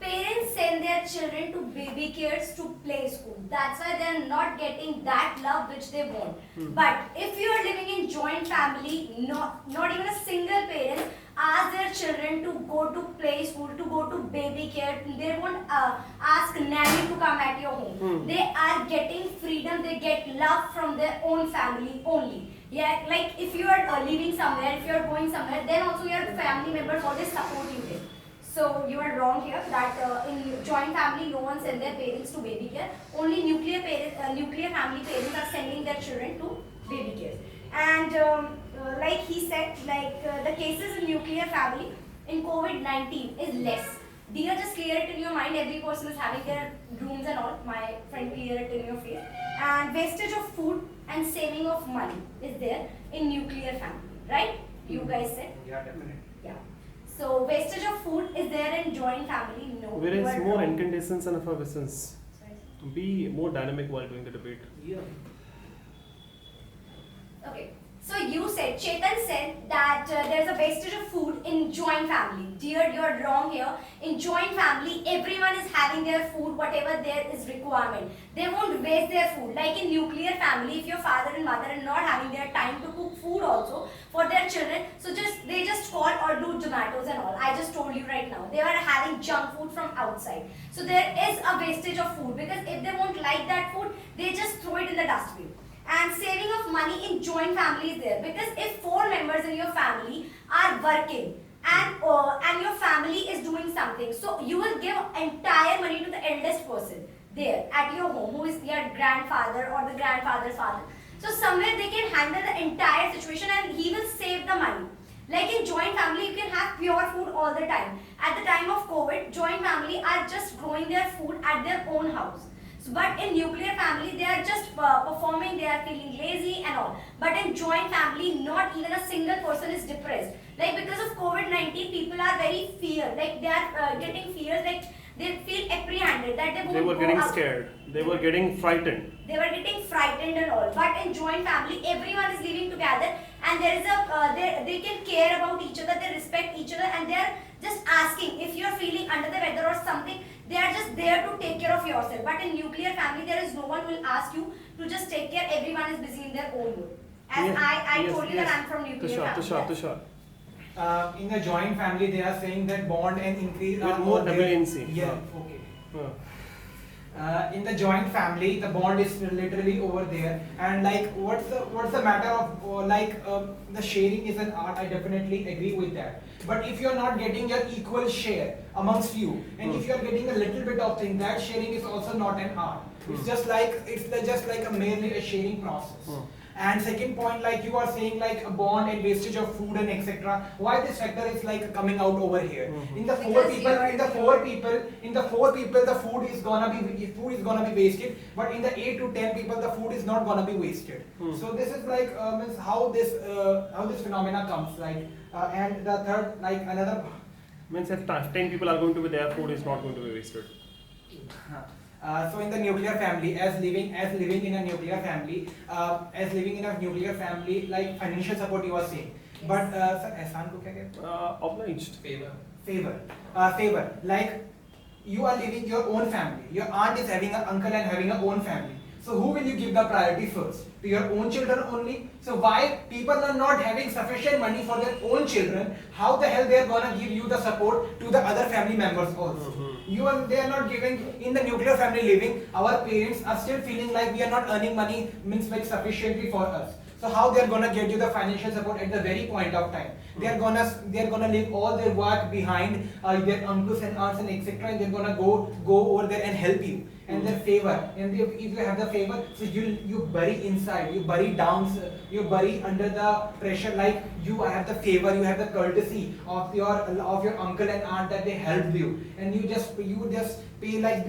parents send their children to baby cares to play school. That's why they are not getting that love which they want. But if you are living in joint family, not even a single parent ask their children to go to play school, to go to baby care. They won't ask nanny to come at your home. They are getting freedom. They get love from their own family only. Yeah, like if you are living somewhere, if you are going somewhere, then also your family members always support you there. So you are wrong here that in joint family no one send their parents to baby care. Only nuclear family parents are sending their children to baby care. And like he said, the cases in nuclear family in COVID-19 is less. Dear, just clear it in your mind. Every person is having their rooms and all. My friend, clear it in your face. And wastage of food and saving of money is there in nuclear family, right? You guys said. Yeah, definitely. Yeah. So wastage of food is there in joint family? No. Where you is are more wrong. incandescence and effervescence? Sorry. Be more dynamic while doing the debate. Yeah. Okay. So you said, Chetan said that there's a wastage of food in joint family. Dear, you're wrong here. In joint family, everyone is having their food, whatever there is requirement. They won't waste their food. Like in nuclear family, if your father and mother are not having their time to cook food also for their children, so they just call or do tomatoes and all. I just told you right now. They are having junk food from outside. So there is a wastage of food because if they won't like that food, they just throw it in the dustbin. And saving of money in joint family is there because if 4 members in your family are working and your family is doing something, so you will give entire money to the eldest person there at your home, who is your grandfather or the grandfather's father. So somewhere they can handle the entire situation and he will save the money. Like in joint family, you can have pure food all the time. At the time of COVID, joint family are just growing their food at their own house. But in nuclear family, they are just performing, they are feeling lazy and all. But in joint family, not even a single person is depressed. Like because of COVID-19, people are very feared. Like they are getting fears, like they feel apprehended that they won't They were go getting out. scared. They were getting frightened. They were getting frightened and all. But in joint family, everyone is living together and there is a they can care about each other, they respect each other, and they are just asking if you are feeling under the weather or something. They are just there to take care of yourself. But in nuclear family, there is no one who will ask you to just take care. Everyone is busy in their own world. As I told you that I'm from nuclear family. Tushar. In the joint family, they are saying that bond and increase With more WNC. Yeah, okay. In the joint family, the bond is literally over there, and like what's the matter of the sharing is an art. I definitely agree with that. But if you're not getting your equal share amongst you, and if you're getting a little bit of thing, that sharing is also not an art. It's just like a merely a sharing process. And second point, like you are saying, like a bond and wastage of food and etc. Why this factor is like coming out over here? In the four people, the food is gonna be wasted. But in the 8 to 10 people, the food is not gonna be wasted. So this is like means how this phenomena comes. And the third, like another. Means if 10 people are going to be there, food is not going to be wasted. So in the nuclear family, as living in a nuclear family, like financial support you are saying. Yes. But sir, ehsan ko kya kehte? Obliged. Favor. Like you are living your own family. Your aunt is having an uncle and having her own family. So who will you give the priority first? To your own children only? So why people are not having sufficient money for their own children? How the hell they are gonna give you the support to the other family members also? They are not giving. In the nuclear family living, our parents are still feeling like we are not earning money, means like sufficiently for us. So how they are gonna get you the financial support at the very point of time? They are gonna leave all their work behind, their uncles and aunts and etc. And they're gonna go over there and help you. And their favor, and if you have the favor, so you bury inside, you bury down, you bury under the pressure. Like you have the favor, you have the courtesy of your uncle and aunt that they helped you, and you just pay like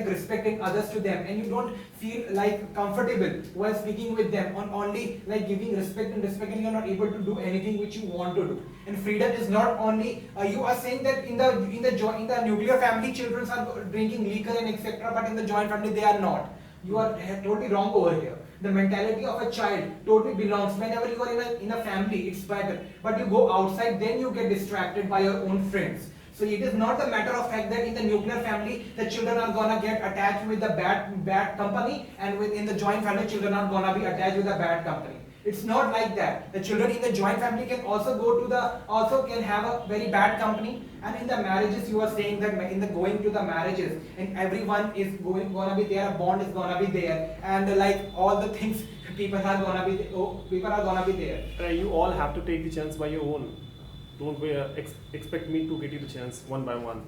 respecting others to them, and you don't feel like comfortable while speaking with them on only like giving respect, and you're not able to do anything which you want to do. And freedom is not only you are saying that in the nuclear family children are drinking liquor and etc. But in the joint family they are not. You are totally wrong over here. The mentality of a child totally belongs. Whenever you are in a family, it's better. But you go outside, then you get distracted by your own friends. So it is not the matter of fact that in the nuclear family, the children are gonna get attached with the bad company, and within the joint family, children are gonna be attached with the bad company. It's not like that. The children in the joint family can also can have a very bad company. And in the marriages, you are saying that in the going to the marriages, and everyone is gonna be there, a bond is gonna be there, and like all the things, people are gonna be there. You all have to take the chance by your own. Don't expect me to get you the chance one by one.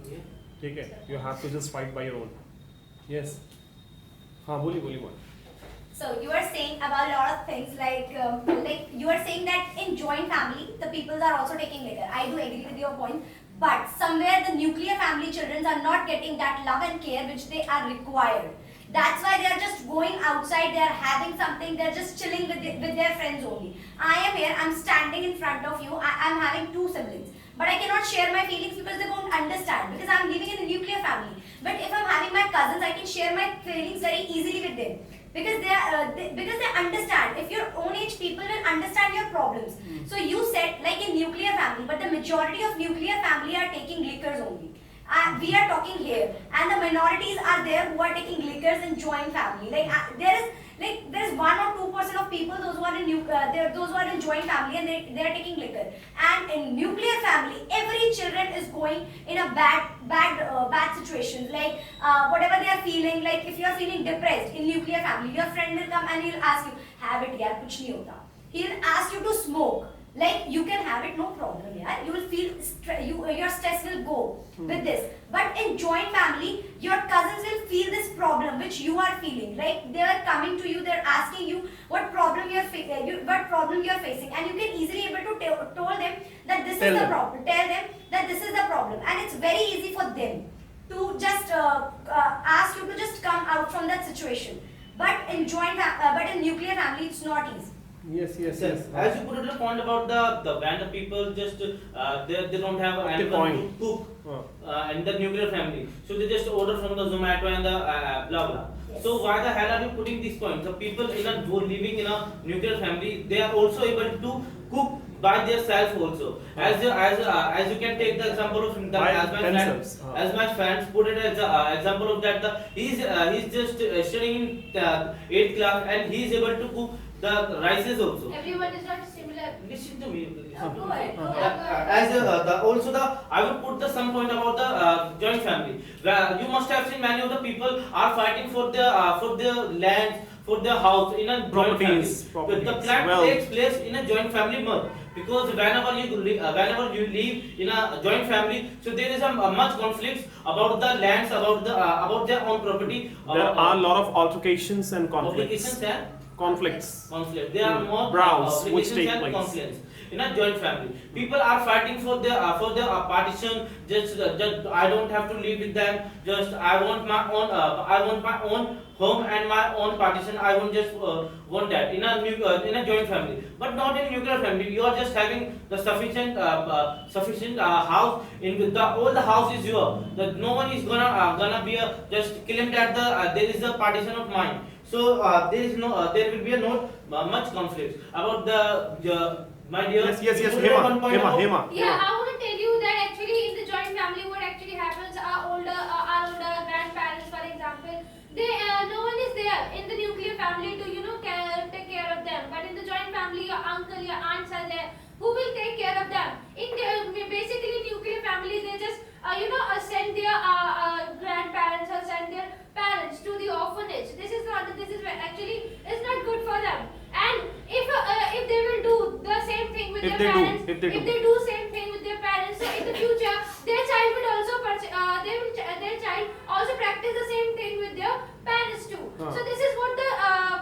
Okay? You have to just fight by your own. Yes. हाँ बोली बोली बोल. So you are saying about a lot of things like you are saying that in joint family the people are also taking liquor. I do agree with your point, but somewhere the nuclear family children are not getting that love and care which they are required. That's why they are just going outside, they are having something, they are just chilling with their friends only. I am here, I'm standing in front of you, I'm having two siblings. But I cannot share my feelings because they won't understand, because I'm living in a nuclear family. But if I'm having my cousins, I can share my feelings very easily with them. Because because they understand. If your own age people will understand your problems. So you said like in nuclear family, but the majority of nuclear family are taking liquors only. We are talking here, and the minorities are there who are taking liquors in joint family. There is 1 or 2% of people those who are in joint family and they are taking liquor. And in nuclear family, every children is going in a bad situations. Like whatever they are feeling, like if you are feeling depressed in nuclear family, your friend will come and he'll ask you, have it yaar, kuch nahi hota. He'll ask you to smoke. Like you can have it, no problem, yeah. You will feel your stress will go with this. But in joint family, your cousins will feel this problem which you are feeling. Like they are coming to you, they are asking you what problem you are facing, and you can easily able to told them that this is the problem. Tell them that this is the problem, and it's very easy for them to just ask you to just come out from that situation. But in nuclear family, it's not easy. Yes. As you put it a point about the when the people just they don't have anyone to cook in the nuclear family, so they just order from the Zomato and the blah blah. Yes. So why the hell are you putting these points? The people who living in a nuclear family, they are also able to cook by themselves also. As you can take the example of as my friends put it as example of that he's just studying in 8th class and he is able to cook the rices also. Everyone is not similar. Listen to me. Go ahead. I would put some point about the joint family. Where you must have seen many of the people are fighting for their lands, for their house in a joint family. The clash takes place in a joint family more. Because whenever you live in a joint family, so there is a much conflicts about the lands, about their own property. There are a lot of altercations and conflicts. Conflicts. There are more Rows which take and place. conflicts in a joint family. People are fighting for their partition. Just I don't have to live with them. Just I want my own home and my own partition. I won't just want that in a joint family, but not in nuclear family. You are just having the sufficient house. All the house is yours. That no one is gonna be just claim that there is a partition of mine. So there will be much conflict about my dear. Yes. Hema. Yeah, I want to tell you that actually in the joint family, what actually happens, our older grandparents, for example, they no one is there in the nuclear family to take care of them. But in the joint family, your uncle, your aunts are there who will take care of them. In basically nuclear family, they just send their grandparents or send their parents to the orphanage. This is actually is not good for them. And if they will do the same thing with their parents, if they do same thing with their parents, so in the future their child will also their child also practice the same thing with their parents too. So this is what the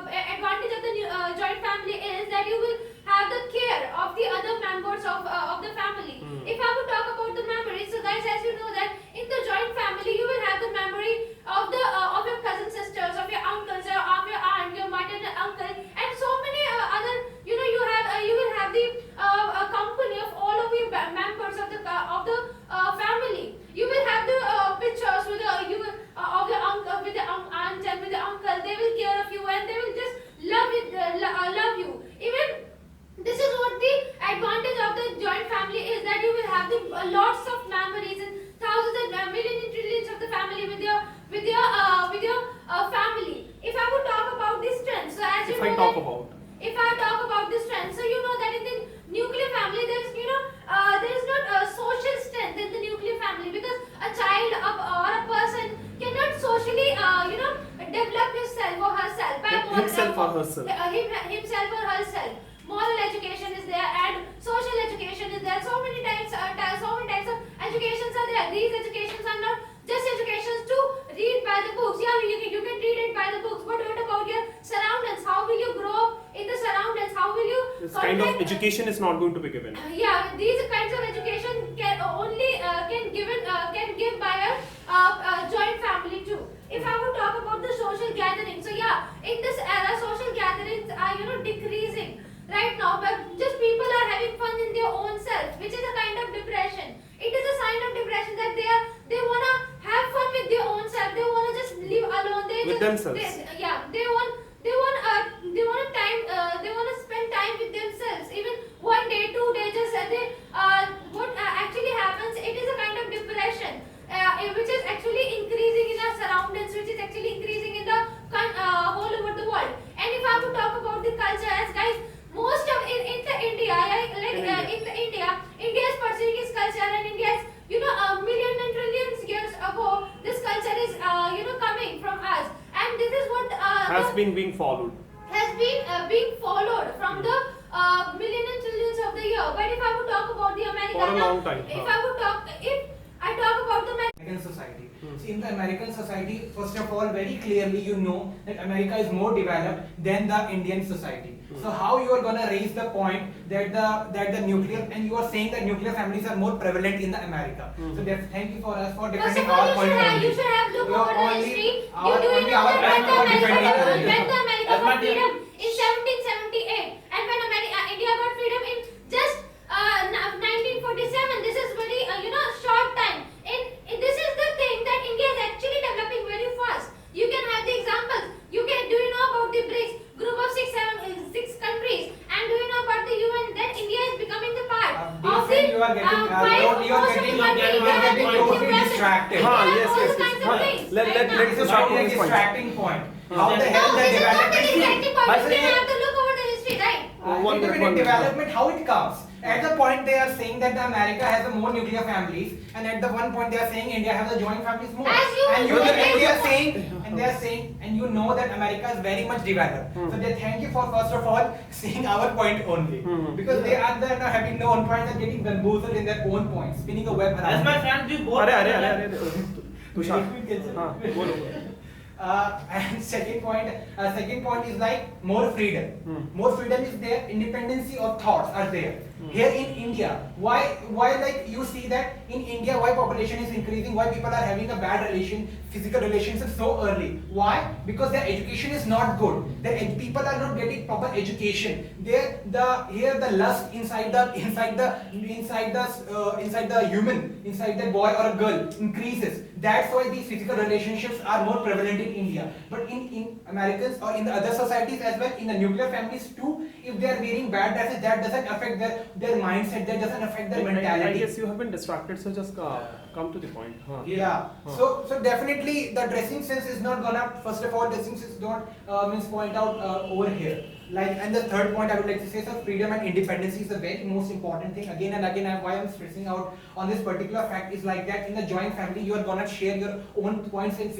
advantage of the joint family is, that you will have the care of the other members of the family. If I would talk about the memories, so guys, as you know that in the joint family you will have the memory of your cousin sisters, of your uncles, of your aunt, your maternal uncle, and so many other. You will have the company of all of your members of the family. You will have the pictures with of your uncle, with the aunt and with the uncle. They will care of you and they will just love you. Even this is what the advantage of the joint family is, that you will have the lots of memories and thousands and millions and trillions of the family with your family. If I would talk about this trend, so as you know if I talk about this trend, so you know that in the nuclear family there is not a social strength in the nuclear family, because a child or a person cannot socially develop himself or herself Himself or herself. Himself or herself. Moral education is there and social education is there. So many types of educations are there. These educations are not just educations to read by the books. Yeah, you can read it by the books, but what about your surroundings? education is not going to be given. Yeah, these kinds of education can only can give by a joint family too. If I would talk about the social gathering, so yeah, in this era, social gatherings are decreasing right now, but just people are having fun in their own self, which is a kind of depression. It is a sign of depression that they wanna have fun with their own self. They wanna just live alone. With themselves. They want time. They want to spend time with themselves. Even 1 day, 2 days. Just what actually happens? It is a kind of depression, which is actually increasing in our surroundings, which is actually increasing in the whole over the world. And if I would talk about the culture, as guys, most of in the India, India is pursuing its culture, and India is a million and trillions years ago. This culture is coming from us, and this is what Has been being followed. has been being followed from the million and trillions of the year. But if I would talk about the American, For a long time, if huh. I talk about the American society. See, in the American society, first of all, very clearly you know that America is more developed than the Indian society. So how you are gonna raise the point that the nuclear, and you are saying that nuclear families are more prevalent in the America. So thank you for us for First defending of all, our point you only. should have look You are over the only- history. our- You do only know our that point when the for defending America our got That's my freedom in 1778, and when India got freedom in just 1947, this is very short time. This is the thing that India is actually developing very fast. You can have the examples. Do you know about the BRICS group of six countries? And do you know about the UN? Then India is becoming the part of the You are getting five you are most of getting the countries you are that getting are totally present. distracted. Huh, There are yes, all yes, kinds yes. of Huh. things Let- right let- now. let This us is start only from a this point. distracting point. How the No, hell the this is not the development distracting point. I You say- still have to look over the history, right? One minute, independent 1 minute. development, how it comes? At the point they are saying that the America has the more nuclear families, and at the one point they are saying India has the joint families more. As you and will and say- they are saying, and you know that America is very much developed. So they thank you for first of all seeing our point only, because they are there now having their own points and getting bamboozled in their own points, spinning a web around. As my friend, we both. अरे तुषार हाँ बोलो And second point is like more freedom. More freedom is there. Independency of thoughts are there. Here in India, why like you see that in India why population is increasing? Why people are having a bad physical relationship so early? Why? Because their education is not good. People are not getting proper education. Here the lust inside the human, inside the boy or a girl increases. That's why these physical relationships are more prevalent in India. But in Americans or in the other societies as well, in the nuclear families too, if they are wearing bad dresses, that doesn't affect their mindset, that doesn't affect their I mentality. guess you have been distracted, so just come to the point. Huh. Yeah. So definitely the dressing sense is not gonna. First of all, dressing sense don't means point out over here. And the third point I would like to say, so freedom and independence is the very most important thing. Again and again, why I'm stressing out on this particular fact is like that in the joint family, you are gonna share your own points and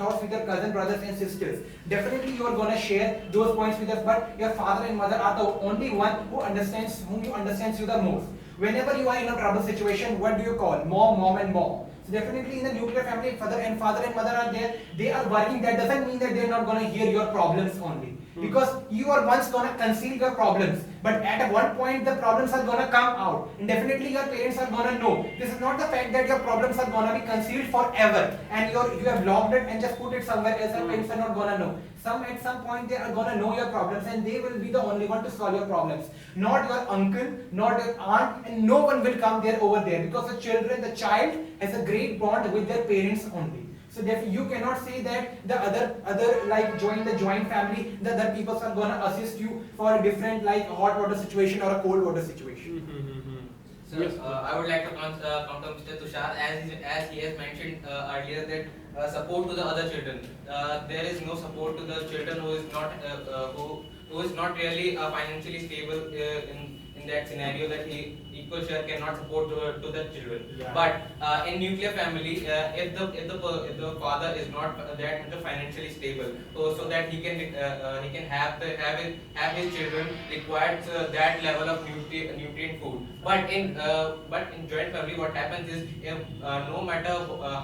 thoughts with your cousin, brothers and sisters. Definitely you are gonna share those points with us, but your father and mother are the only one whom you understands you the most. Whenever you are in a trouble situation, what do you call? Mom and mom. So definitely in the nuclear family, father and mother are there. They are working. That doesn't mean that they are not going to hear your problems only. Because you are once going to conceal your problems. But at one point, the problems are going to come out. And definitely your parents are going to know. This is not the fact that your problems are going to be concealed forever. And you have locked it and just put it somewhere else. Your parents are not going to know. At some point they are going to know your problems, and they will be the only one to solve your problems. Not your uncle, not your aunt, and no one will come there over there, because the child has a great bond with their parents only. So you cannot say that the other like join the joint family, the other people are going to assist you for a different like hot water situation or a cold water situation. So, I would like to counter Mr. Tushar as he has mentioned earlier that support to the other children. There is no support to the children who is not really financially stable in that scenario, that he equal share cannot support to the children. Yeah. But in nuclear family, if the father is not that much financially stable, so that he can have his children required that level of nutrient food. But in joint family, what happens is, no matter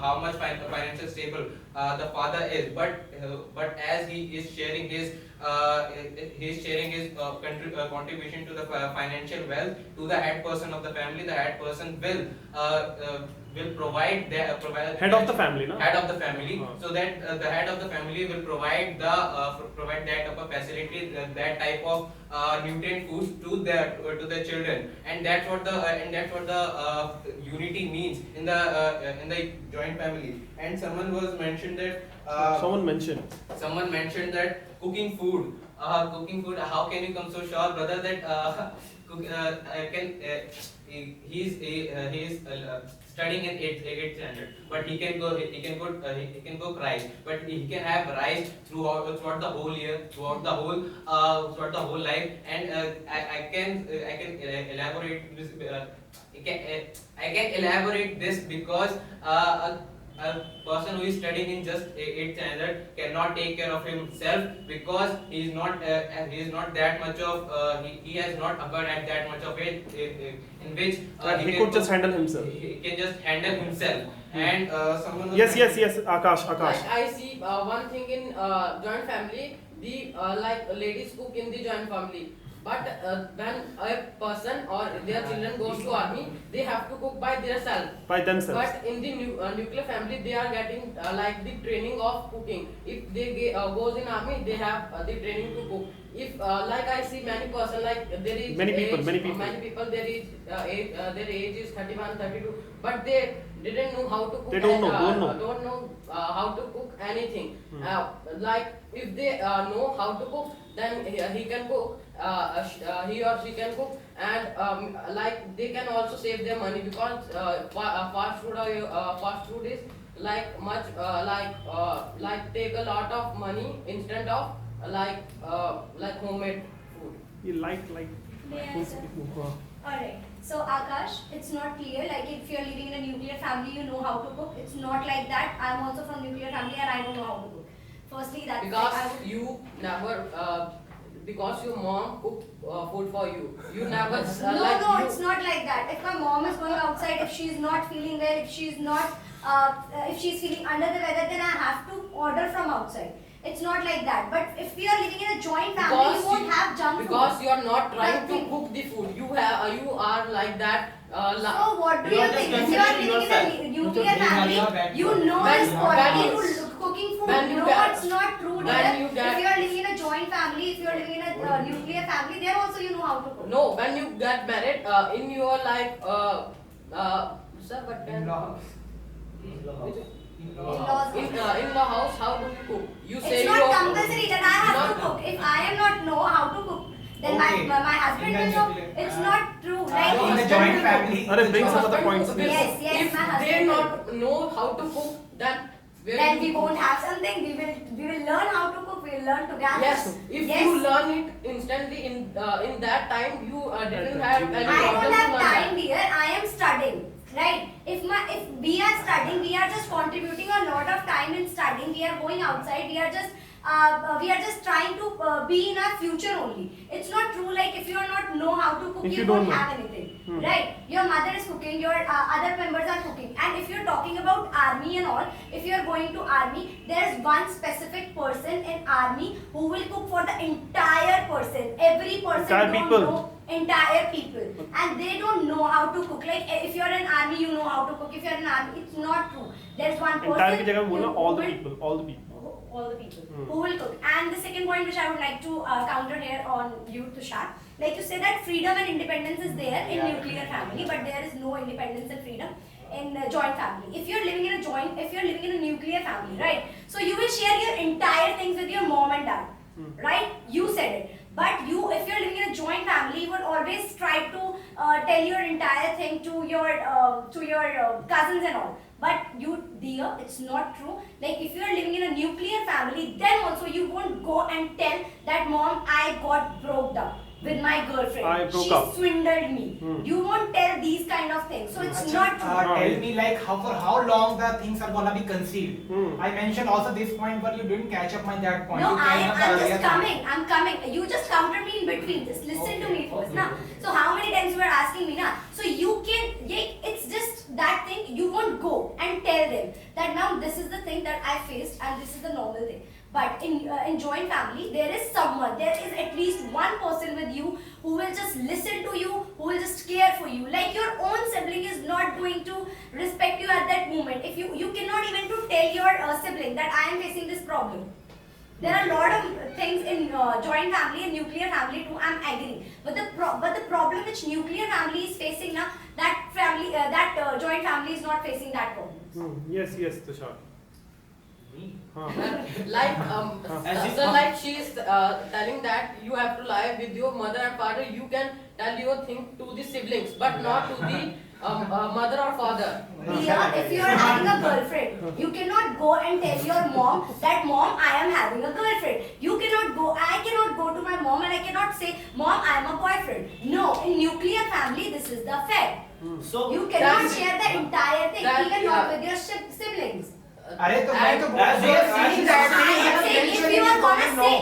how much financial stable the father is, but as he is sharing his he is sharing his contribution to the financial wealth to the head person of the family. The head person will provide the Head of the family, no? head of the family, Uh. so that the head of the family will provide the provide that type of facility, that type of nutrient foods to the children, and that's what the unity means in the joint family. And someone mentioned that cooking food. How can you come so sure, brother, that he's studying in 8th standard, but he can cook rice, but he can have rice throughout the whole year, throughout the whole life. And I can elaborate this. I can elaborate this because a person who is studying in just 8th standard cannot take care of himself, because he is not that much of he has not occurred at that much of age in which He could just handle himself. He can just handle himself. And someone was Yes, Akash. Like I see one thing in joint family, the like ladies cook in the joint family. But when a person or their children goes to army, they have to cook by themselves. By themselves. But in the nuclear family, they are getting like the training of cooking. If they goes in army, they have the training to cook. If like I see many person, like there is Many people. there is their age is 31, 32, but they didn't know how to cook. They don't know, and, don't know how to cook anything. Like if they know how to cook, then he can cook. He or she can cook, and like they can also save their money, because fast food is like much like take a lot of money instead of like homemade food. You like. Yes, sir. Alright, so Akash, it's not clear, like if you're living in a nuclear family, you know how to cook. It's not like that. I'm also from nuclear family and I don't know how to cook. Firstly, that's Because I would- you never because your mom cooked food for you. You never No, you, it's not like that. If my mom is going outside, if she's not feeling well, if she's feeling under the weather, then I have to order from outside. It's not like that. But if we are living in a joint family, you won't have junk food. because you are not trying to Nothing. cook the food. You are like that. So what do You you are think? just If you are considering living in a nuclear family, you know When- this quality when- to cooking food. when you No, get- it's not true. when Dear. you get- If you are living in a joint family, if you are living in a nuclear family, there also you know how to cook. No, when you get married, in your like sir, but then In-laws. in the house, how do you cook? You say It's you not are- compulsory that I have to Not- cook. If I am not know how to cook, then Okay. my husband In will the know. nuclear- It's not true. in Like the husband joint will family. Arre, bring Your some other husband points, will- please. Yes, If my they husband will. not know how to cook, then where Then you we cook? won't have something. We will learn how to cook. We will learn together. Yes, if Yes. you learn it instantly in that time, you didn't have any I problem don't to have learn that. time, dear. I am studying, right? If we are studying, we are just contributing a lot of time in studying. We are going outside. We are just trying to be in our future only. It's not true. Like if you are not know how to cook, If you you don't don't know. have anything, right? Your mother is cooking. Your other members are cooking. And if you're talking about army and all, if you are going to army, there's one specific person in army who will cook for the entire person. Every person Entire don't people. know. Entire people, and they don't know how to cook. Like if you're in army, you know how to cook. If you're in army, it's not true. There's one person. Entire की जगह बोलना who all the will- people. all the people who will cook. And the second point which I would like to counter here on you, Tushar, like you say that freedom and independence is there in nuclear family, but there is no independence and freedom in joint family. If you're living in a nuclear family, right? So you will share your entire things with your mom and dad, right? You said it. But if you're living in a joint family, you would always try to tell your entire thing to your cousins and all. But dear, it's not true. Like if you are living in a nuclear family, then also you won't go and tell that mom, I got broke up with my girlfriend. I broke she up. swindled me. You won't tell these kind of things. So it's not true. Tell me like for how long the things are gonna be concealed. Hmm. I mentioned also this point, but you didn't catch up on that point. No, You came up I'm earlier. just coming. I'm coming. You just counter me in between. Just listen to me first, na. So how many times you are asking me, na? So you can. It's just that thing. You won't go and tell them that now this is the thing that I faced and this is the normal thing. say. But in joint family, there is someone, there is at least one person with you who will just listen to you, who will just care for you. Like your own sibling is not going to respect you at that moment. If you cannot even to tell your sibling that I am facing this problem. There are a lot of things in joint family and nuclear family too. I'm agree, but the problem which nuclear family is facing now, that family joint family is not facing that problem. Yes, Tushar. So like she is telling that you have to live with your mother and father. You can tell your thing to the siblings, but not to the mother or father. Here, if you are having a girlfriend, you cannot go and tell your mom that mom, I am having a girlfriend. I cannot go to my mom and I cannot say, mom, I am a boyfriend. No, in nuclear family, this is the fact. So You cannot That's- share the entire thing, that- even yeah. not with your siblings. अरे तो मैं तो As you are saying that- I am saying if you are gonna no. say,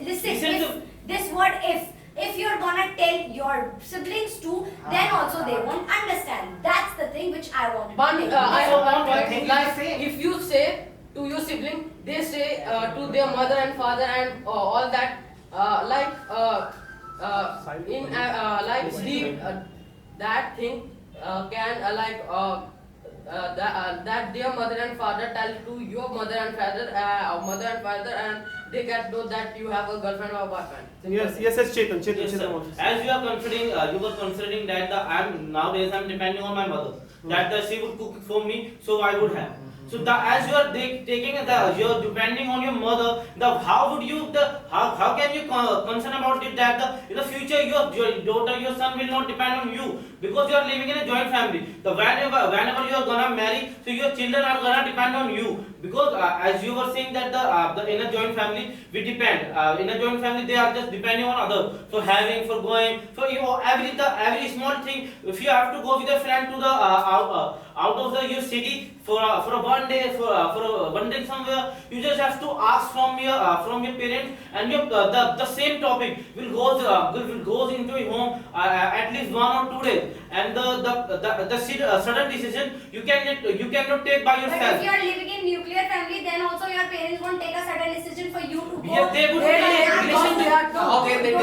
listen, Listen to- this word if you're gonna tell your siblings too, then also they won't understand. That's the thing which I want to But make. I So have one what point. thing is Like the same. if you say to your sibling, they say to their mother and father and all that. Like sleep. That thing can that their mother and father tell to your mother and father, and they can know that you have a girlfriend or boyfriend. Yes, Chetan. Yes, sir. As you are considering, you were considering that nowadays I'm depending on my mother. That she would cook for me, so I would have. So as you are you're depending on your mother. How can you concern about it that in the future your daughter, your son will not depend on you because you are living in a joint family. Whenever you are gonna marry, so your children are gonna depend on you because as you were saying that in a joint family we depend. In a joint family they are just depending on others for having, for going, for every small thing. If you have to go with a friend to the out of your city for a one day for a one day somewhere, you just have to ask from your parents, and the same topic will goes into your home at least 1 or 2 days, and the sudden decision you cannot take by But if yourself. you are living in nuclear family, then also your parents won't take a sudden decision for you to go. Yeah, they would Okay, they do.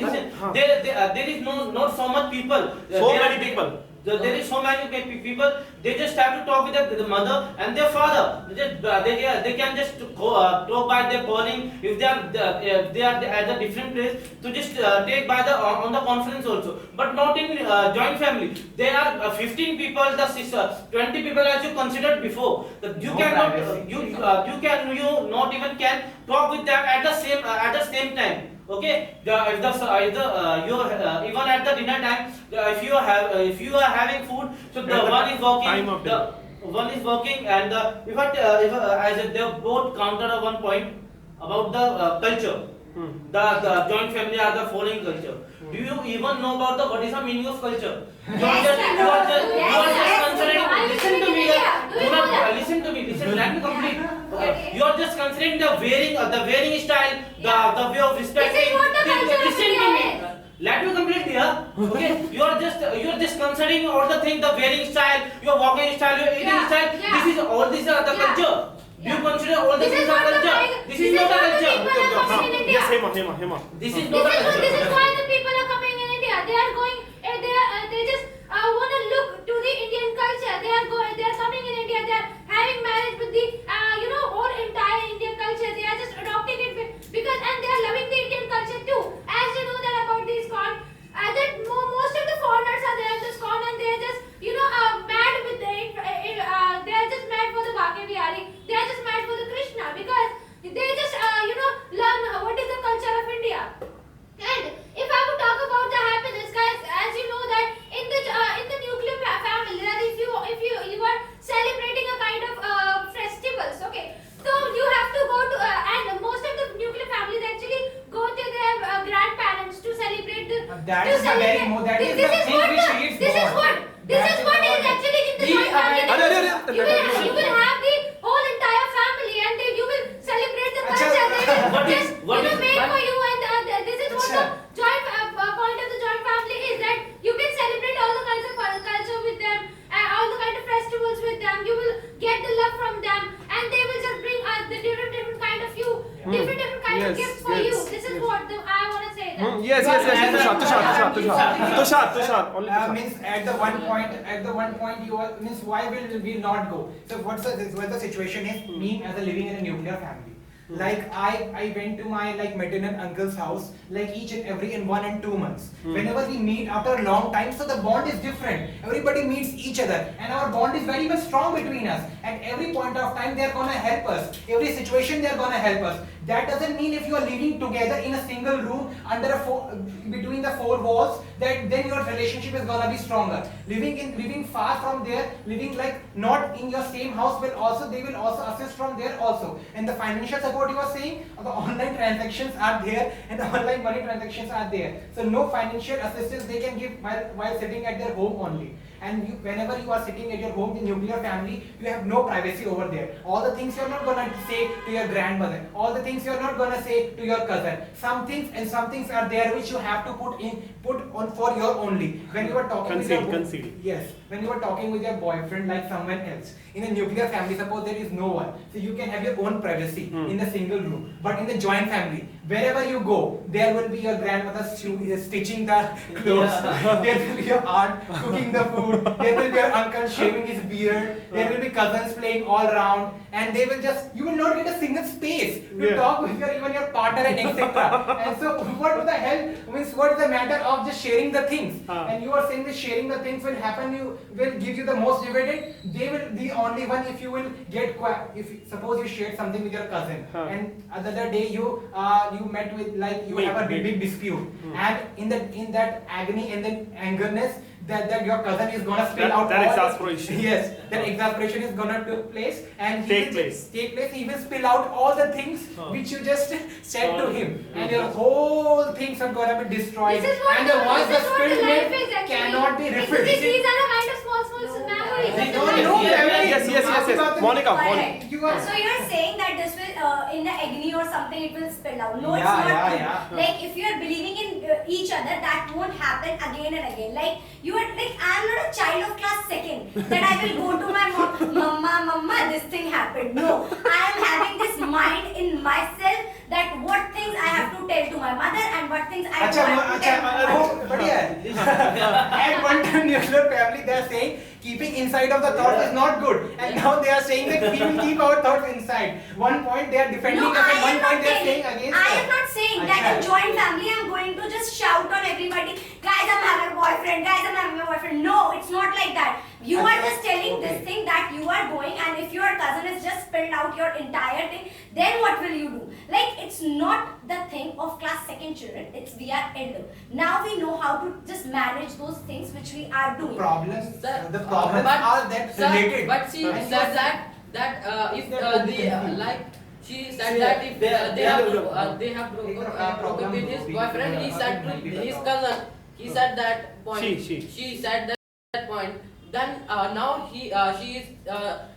listen. There is not so much people. So many people. There is so many people. They just have to talk with the mother and their father. They can just talk by their calling. If they are at a different place, to just take by the on the conference also. But not in joint family. There are 15 people, 20 people as you considered before. You No cannot privacy. you not even can talk with them at the same time. Okay, even at the dinner time, if you are having food, so the one is Time of working, dinner. the one is working, and as they both counted one point about the culture. The joint family are the following culture. Do you even know about what is the meaning of culture? You are just considering. Listen to me. Listen to me. Let me complete. Okay. You are just considering the wearing style, the way of respecting. This is what the culture of Listen to India me. Let me complete here. Okay. You are just considering all the things, the wearing style, your walking style, your eating style. This is all these are the culture. Do you consider all This these is are what the culture? people- This this is is not a what the culture. people are coming in India. Yes, Hema. This is not a culture. This is why the people are coming in India. They are going. They just want to look to the Indian culture. They are coming in India. They are having marriage with the whole entire Indian culture. They are just adopting it because and they are loving the Indian culture too. As you know that about these con, that most of the foreigners are there in this con and they are just mad with they are just mad for the Bhakya Vihari. They are just mad for the Krishna because they just learn what is the culture of India. And if I would talk about the happiness, guys, as you know that in the nuclear family, that if you are celebrating a kind of festivals, okay, so you have to go to and most of the nuclear families actually go to their grandparents to celebrate the. That to is the very celebrate- more. That is this the is thing what which the- leads This is more. what. This That is what is important. actually in the We joint family. are- You will have the whole entire family and you will celebrate the Acha, culture. They will what is- just what is- made for you and this is what Acha. the joint point of the joint family is that you can celebrate all the kinds of culture with them, all the kind of festivals with them. You will get the love from them, and they will Tushar, only Tushar. Means at the one point you are means why will we not go? So what the situation is? Me as a living in a nuclear family. Like I went to my like maternal uncle's house like each and every in 1 and 2 months. Whenever we meet after a long time, so the bond is different. Everybody meets each other, and our bond is very much strong between us. At every point of time, they are gonna help us. Every situation, they are gonna help us. That doesn't mean if you are living together in a single room under between the 4 walls, that then your relationship is gonna be stronger. Living far from there, living like not in your same house they will also assist from there also. And the financial support you are saying, the online transactions are there and the online money transactions are there. So no financial assistance they can give while sitting at their home only. And whenever you are sitting at your home in nuclear family, you have no privacy over there. All the things you are not gonna say to your grandmother. All the things you are not gonna say to your cousin. Some things are there which you have to put on for your only. When you are talking Concede. Yes, when you are talking with your boyfriend like someone else. In a nuclear family, suppose there is no one, so you can have your own privacy in a single room. But in the joint family, wherever you go, there will be your grandmother stitching the clothes. There will be your aunt cooking the food. There will be your uncle shaving his beard. There will be cousins playing all around, and they will you will not get a single space to talk with even your partner and etc. And so, what the hell means? What is the matter of just sharing the things? And you are saying that sharing the things will happen. You will give you the most dividend. They will be only one if you will get suppose you shared something with your cousin and other day you met with like you have a big dispute and in that agony and then angerness that your cousin is gonna spill out that all exasperation. Yes, that exasperation is gonna take place and Take place. he will spill out all the things which you just said to him and your whole things are gonna be destroyed This is what and the ones this that is what the spilled life milk is actually. cannot be refilled. These are the kind of small memories. They of don't the know life. Yes. Monica. Alright. You are So you're saying that this will in the agony or something it will spill out. No, it's Yeah, not yeah, true. yeah. Like if you are believing in each other, that won't happen again and again. Like you are like I'm not a child of class 2nd that I will go to my mama, this thing happened. No, I am having this mind in myself that what things I have to tell to my mother and what things I have to tell my mother. but yeah, at one time nuclear family they are saying keeping inside of the thoughts is not good, and now they are saying that we will keep our thoughts inside. One point they are defending No, us, and I one am point not they are saying. saying against I us. am not saying that in joint family I'm going to just shout on everybody. Guys, I'm having a boyfriend. Guys, I'm having a boyfriend. No, it's not like that. You are just telling this thing that you are going, and if your cousin has just spilled out your entire thing, then what will you do? Like it's not the thing of class 2nd children. It's we are elder. Now we know how to just manage those things which we are doing. Problems, Sir, the problems but- are that Sir, related. but she And said so- that if They're both they confused. like she said See, that if they have Problem broken with his will be- boyfriend, he said to his cousin, he said that point. She. said that point. Then now she is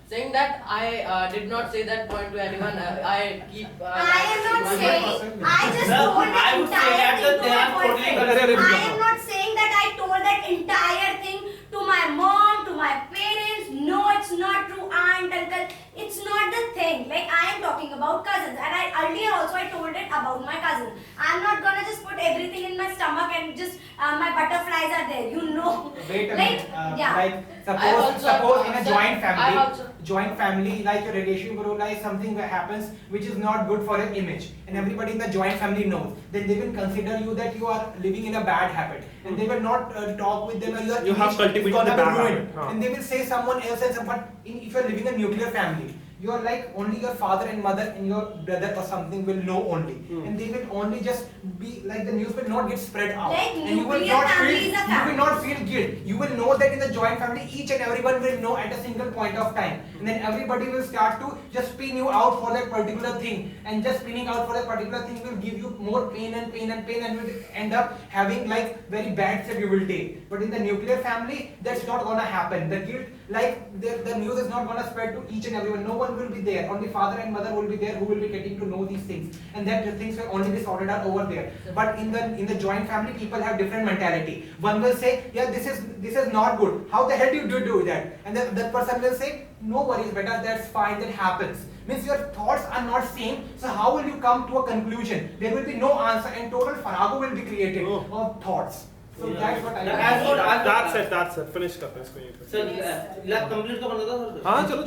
saying that I did not say that point to anyone. I keep. I am not saying. I just Sir, told I the would say entire that thing to they my are totally boyfriend. correct. I am not saying that I told that entire thing to my mom, to my parents. No, it's not true, aunt, uncle. It's not the thing. Like I am talking about cousins, and earlier also I told it about my cousin. I'm not gonna just put everything in my stomach and just my butterflies are there. You know. Wait a Like, minute. yeah. Like I also- suppose in a sir, joint I family, also- like your relation grow like something that happens which is not good for your image, and everybody in the joint family knows. Then they will consider you that you are living in a bad habit, and they will not talk with them. And your You have image is cultivated gonna the be bad ruined. habit. And they will say someone else and some. But if you are living in a nuclear family, you are like only your father and mother and your brother or something will know only, and they will only just be like the news will not get spread out, Like and you will nuclear not family feel is a you will family. not feel guilt. You will know that in the joint family each and everyone will know at a single point of time, and then everybody will start to just spin you out for that particular thing, and just spinning out for that particular thing will give you more pain and pain and pain, and will end up having like very bad step you will take. But in the nuclear family that's not gonna happen. The guilt, like the news is not gonna spread to each and everyone. No one will be there. Only father and mother will be there who will be getting to know these things, and that the things will only be sorted out over there. But in the joint family, people have different mentality. One will say, yeah, this is not good. How the hell do you do that? And that person will say, no worries, beta, that's fine, that happens. Means your thoughts are not same. So how will you come to a conclusion? There will be no answer, and total farrago will be created of thoughts. So that's what I. That's what I. That's it. Finish करते हैं इसको यहीं पे. Sir, complete तो करना था sir. हाँ चलो.